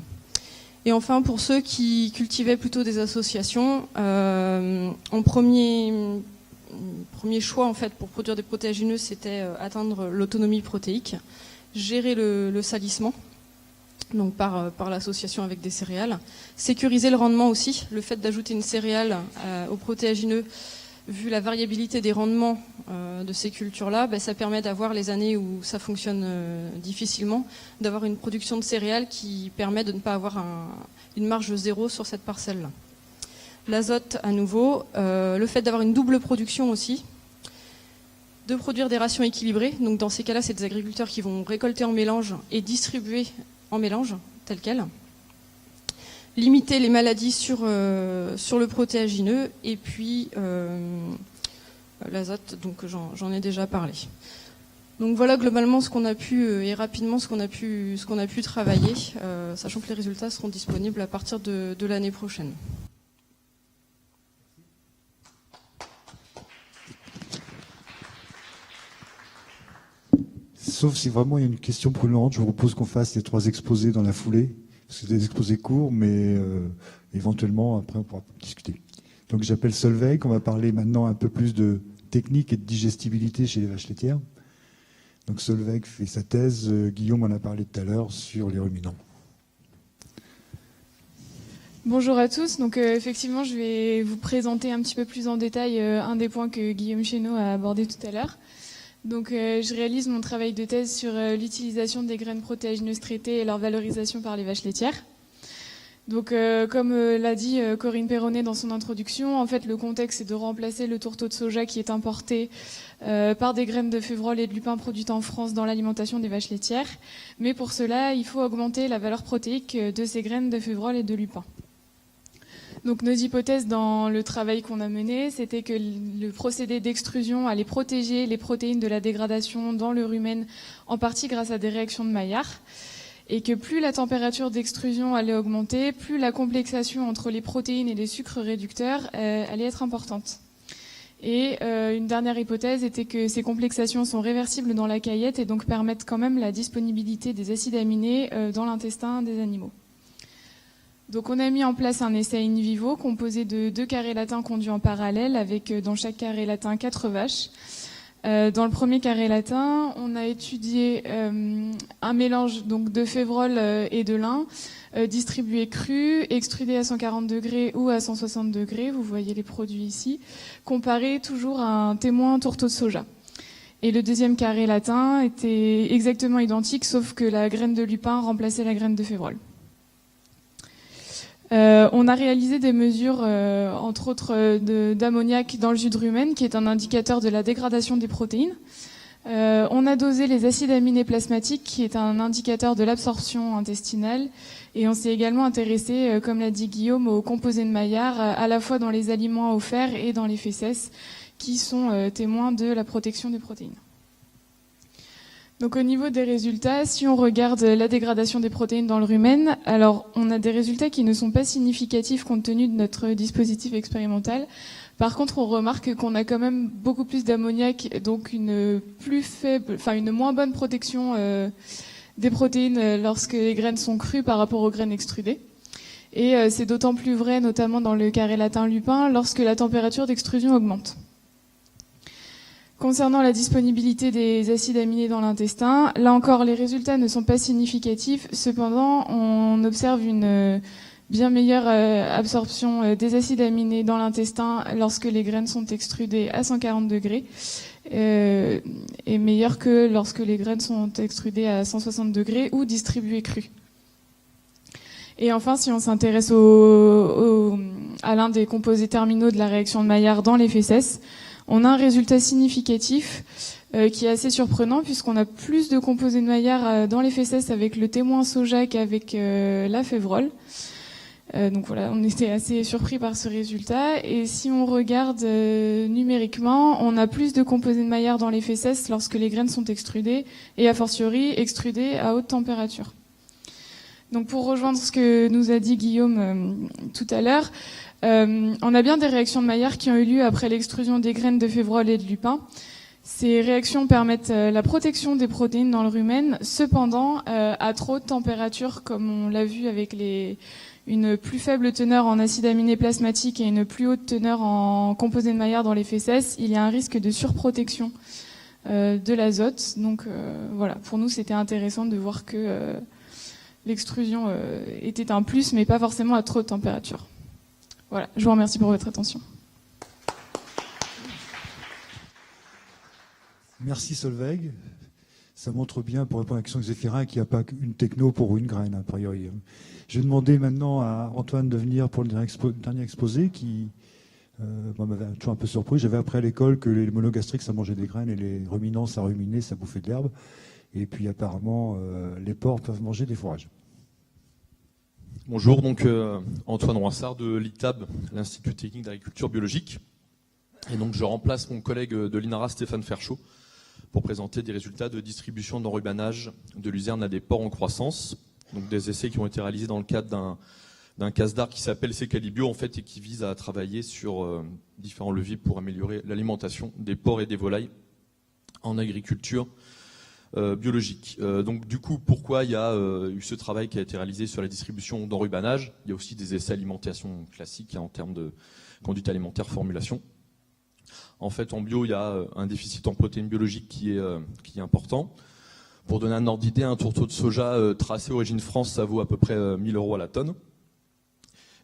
Et enfin, pour ceux qui cultivaient plutôt des associations, en premier choix en fait pour produire des protéagineux, c'était atteindre l'autonomie protéique, gérer le salissement, donc par l'association avec des céréales, sécuriser le rendement aussi. Le fait d'ajouter une céréale aux protéagineux, vu la variabilité des rendements de ces cultures-là, ça permet d'avoir les années où ça fonctionne difficilement, d'avoir une production de céréales qui permet de ne pas avoir une marge zéro sur cette parcelle-là. L'azote à nouveau, le fait d'avoir une double production aussi, de produire des rations équilibrées. Donc dans ces cas-là, c'est des agriculteurs qui vont récolter en mélange et distribuer en mélange, tel quel. Limiter les maladies sur le protéagineux et puis l'azote, donc j'en ai déjà parlé. Donc voilà globalement ce qu'on a pu et rapidement ce qu'on a pu travailler, sachant que les résultats seront disponibles à partir de l'année prochaine. Sauf si vraiment il y a une question brûlante, je vous propose qu'on fasse les 3 exposés dans la foulée. C'est des exposés courts, mais éventuellement, après, on pourra discuter. Donc, j'appelle Solveig. On va parler maintenant un peu plus de technique et de digestibilité chez les vaches laitières. Donc, Solveig fait sa thèse. Guillaume en a parlé tout à l'heure sur les ruminants. Bonjour à tous. Donc, effectivement, je vais vous présenter un petit peu plus en détail un des points que Guillaume Chénaud a abordé tout à l'heure. Donc, je réalise mon travail de thèse sur l'utilisation des graines protéagineuses traitées et leur valorisation par les vaches laitières. Donc, comme l'a dit Corinne Perronnet dans son introduction, en fait, le contexte, c'est de remplacer le tourteau de soja qui est importé par des graines de févrole et de lupin produites en France dans l'alimentation des vaches laitières. Mais pour cela, il faut augmenter la valeur protéique de ces graines de févrole et de lupin. Donc nos hypothèses dans le travail qu'on a mené, c'était que le procédé d'extrusion allait protéger les protéines de la dégradation dans le rumen, en partie grâce à des réactions de Maillard, et que plus la température d'extrusion allait augmenter, plus la complexation entre les protéines et les sucres réducteurs allait être importante. Et une dernière hypothèse était que ces complexations sont réversibles dans la caillette et donc permettent quand même la disponibilité des acides aminés dans l'intestin des animaux. Donc on a mis en place un essai in vivo composé de 2 carrés latins conduits en parallèle avec dans chaque carré latin 4 vaches. Dans le premier carré latin, on a étudié un mélange donc de févrole et de lin distribué cru, extrudé à 140 degrés ou à 160 degrés, vous voyez les produits ici, comparé toujours à un témoin tourteau de soja. Et le deuxième carré latin était exactement identique, sauf que la graine de lupin remplaçait la graine de févrole. On a réalisé des mesures, entre autres, d'ammoniac dans le jus de rumen, qui est un indicateur de la dégradation des protéines. On a dosé les acides aminés plasmatiques, qui est un indicateur de l'absorption intestinale. Et on s'est également intéressé, comme l'a dit Guillaume, aux composés de Maillard, à la fois dans les aliments offerts et dans les fesses, qui sont témoins de la protection des protéines. Donc au niveau des résultats, si on regarde la dégradation des protéines dans le rumen, alors on a des résultats qui ne sont pas significatifs compte tenu de notre dispositif expérimental. Par contre, on remarque qu'on a quand même beaucoup plus d'ammoniac, donc une moins bonne protection des protéines lorsque les graines sont crues par rapport aux graines extrudées. Et c'est d'autant plus vrai, notamment dans le carré latin lupin, lorsque la température d'extrusion augmente. Concernant la disponibilité des acides aminés dans l'intestin, là encore, les résultats ne sont pas significatifs. Cependant, on observe une bien meilleure absorption des acides aminés dans l'intestin lorsque les graines sont extrudées à 140 degrés et meilleure que lorsque les graines sont extrudées à 160 degrés ou distribuées crues. Et enfin, si on s'intéresse à l'un des composés terminaux de la réaction de Maillard dans les fesses, on a un résultat significatif qui est assez surprenant puisqu'on a plus de composés de Maillard dans les fesses avec le témoin soja qu'avec la févrole. Donc voilà, on était assez surpris par ce résultat. Et si on regarde numériquement, on a plus de composés de Maillard dans les fesses lorsque les graines sont extrudées et a fortiori extrudées à haute température. Donc pour rejoindre ce que nous a dit Guillaume tout à l'heure, on a bien des réactions de Maillard qui ont eu lieu après l'extrusion des graines de févrole et de lupin. Ces réactions permettent la protection des protéines dans le rumen, cependant à trop haute température, comme on l'a vu avec une plus faible teneur en acides aminés plasmatiques et une plus haute teneur en composés de Maillard dans les fesses, il y a un risque de surprotection de l'azote. Donc voilà, pour nous c'était intéressant de voir que l'extrusion était un plus, mais pas forcément à trop haute température. Voilà, je vous remercie pour votre attention. Merci Solveig. Ça montre bien, pour répondre à la question de Zéphirin, qu'il n'y a pas qu'une techno pour une graine, a priori. Je vais demander maintenant à Antoine de venir pour le dernier exposé qui m'avait toujours un peu surpris. J'avais appris à l'école que les monogastriques, ça mangeait des graines et les ruminants, ça ruminait, ça bouffait de l'herbe. Et puis apparemment, les porcs peuvent manger des fourrages. Bonjour, donc Antoine Roissard de l'ITAB, l'Institut technique d'agriculture biologique. Et donc je remplace mon collègue de l'INARA, Stéphane Ferchaud, pour présenter des résultats de distribution d'enrubanage de luzerne à des porcs en croissance. Donc des essais qui ont été réalisés dans le cadre d'un CASDAR qui s'appelle Cécalibio en fait et qui vise à travailler sur différents leviers pour améliorer l'alimentation des porcs et des volailles en agriculture biologique. Donc du coup, pourquoi il y a eu ce travail qui a été réalisé sur la distribution d'enrubanage? Il y a aussi des essais alimentation classiques en termes de conduite alimentaire, formulation. En fait, en bio, il y a un déficit en protéines biologiques qui est important. Pour donner un ordre d'idée, un tourteau de soja tracé origine France, ça vaut à peu près 1 000 € à la tonne.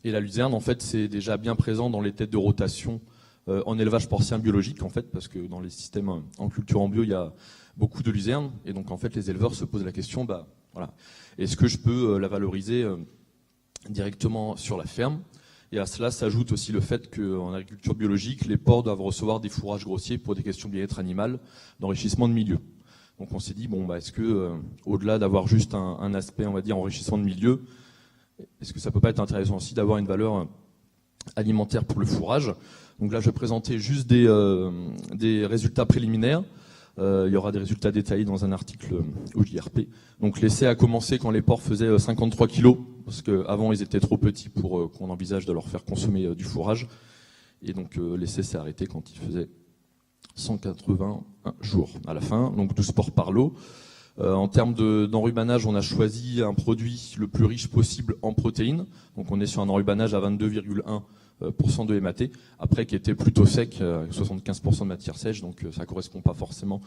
Et la luzerne, en fait, c'est déjà bien présent dans les têtes de rotation en élevage porcien biologique, en fait, parce que dans les systèmes en culture en bio, il y a beaucoup de luzerne. Et donc, en fait, les éleveurs se posent la question, voilà, est-ce que je peux la valoriser directement sur la ferme? Et à cela s'ajoute aussi le fait qu'en agriculture biologique, les porcs doivent recevoir des fourrages grossiers pour des questions de bien-être animal, d'enrichissement de milieu. Donc on s'est dit, est-ce que, au-delà d'avoir juste un aspect, on va dire, enrichissement de milieu, est-ce que ça peut pas être intéressant aussi d'avoir une valeur alimentaire pour le fourrage? Donc là, je vais présenter juste des résultats préliminaires. Il y aura des résultats détaillés dans un article au JRP. Donc l'essai a commencé quand les porcs faisaient 53 kilos, parce qu'avant ils étaient trop petits pour qu'on envisage de leur faire consommer du fourrage. Et donc l'essai s'est arrêté quand il faisait 181 jours à la fin, donc du sport par l'eau. En termes d'enrubanage, on a choisi un produit le plus riche possible en protéines. Donc on est sur un enrubanage à 22,1% de MAT, après qui était plutôt sec, 75% de matière sèche, donc ça correspond pas forcément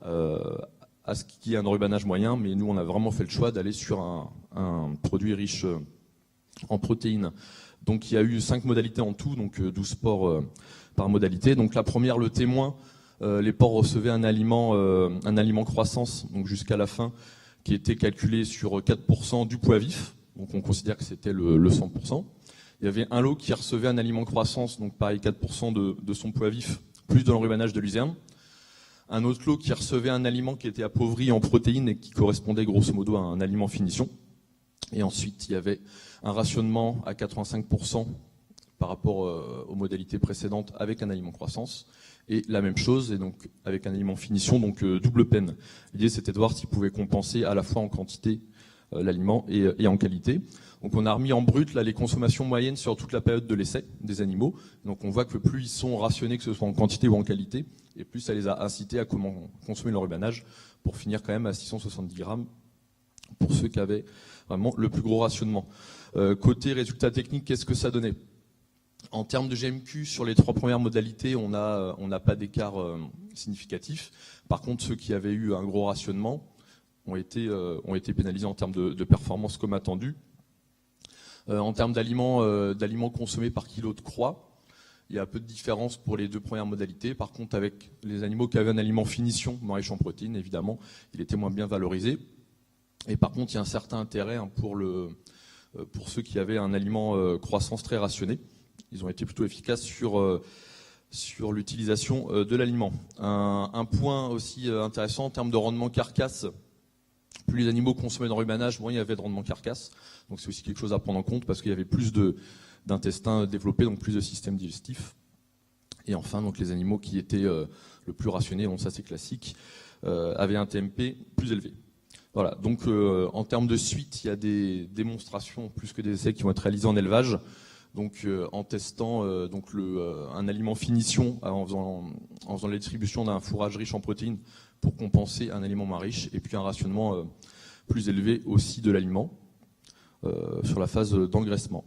à ce qui est un enrubanage moyen, mais nous on a vraiment fait le choix d'aller sur un produit riche en protéines. Donc il y a eu 5 modalités en tout, donc 12 porcs par modalité. Donc la première, le témoin, les porcs recevaient un aliment croissance, donc jusqu'à la fin, qui était calculé sur 4% du poids vif, donc on considère que c'était le 100%. Il y avait un lot qui recevait un aliment croissance, donc pareil 4% de son poids vif, plus de l'enrubanage de luzerne. Un autre lot qui recevait un aliment qui était appauvri en protéines et qui correspondait grosso modo à un aliment finition. Et ensuite, il y avait un rationnement à 85% par rapport aux modalités précédentes avec un aliment croissance. Et la même chose, et donc avec un aliment finition, donc double peine. L'idée, c'était de voir s'il pouvait compenser à la fois en quantité l'aliment et en qualité. Donc on a remis en brut là, les consommations moyennes sur toute la période de l'essai des animaux. Donc on voit que plus ils sont rationnés, que ce soit en quantité ou en qualité, et plus ça les a incités à consommer l'enrubanage, pour finir quand même à 670 grammes pour ceux qui avaient vraiment le plus gros rationnement. Côté résultats techniques, qu'est-ce que ça donnait ? En termes de GMQ, sur les 3 premières modalités, on n'a pas d'écart significatif. Par contre, ceux qui avaient eu un gros rationnement ont été pénalisés en termes de performance comme attendu. En termes d'aliments consommés par kilo de croix, il y a peu de différence pour les 2 premières modalités. Par contre, avec les animaux qui avaient un aliment finition, moins riche en protéines, évidemment, il était moins bien valorisé. Et par contre, il y a un certain intérêt pour ceux qui avaient un aliment croissance très rationné. Ils ont été plutôt efficaces sur l'utilisation de l'aliment. Un point aussi intéressant en termes de rendement carcasse, plus les animaux consommaient d'enrubanage, moins il y avait de rendement carcasse. Donc c'est aussi quelque chose à prendre en compte parce qu'il y avait plus d'intestins développés, donc plus de systèmes digestifs. Et enfin, donc les animaux qui étaient le plus rationnés, bon ça c'est classique, avaient un TMP plus élevé. Voilà, donc en termes de suite, il y a des démonstrations plus que des essais qui vont être réalisés en élevage. Donc en testant un aliment finition en faisant la distribution d'un fourrage riche en protéines pour compenser un aliment moins riche, et puis un rationnement plus élevé aussi de l'aliment sur la phase d'engraissement.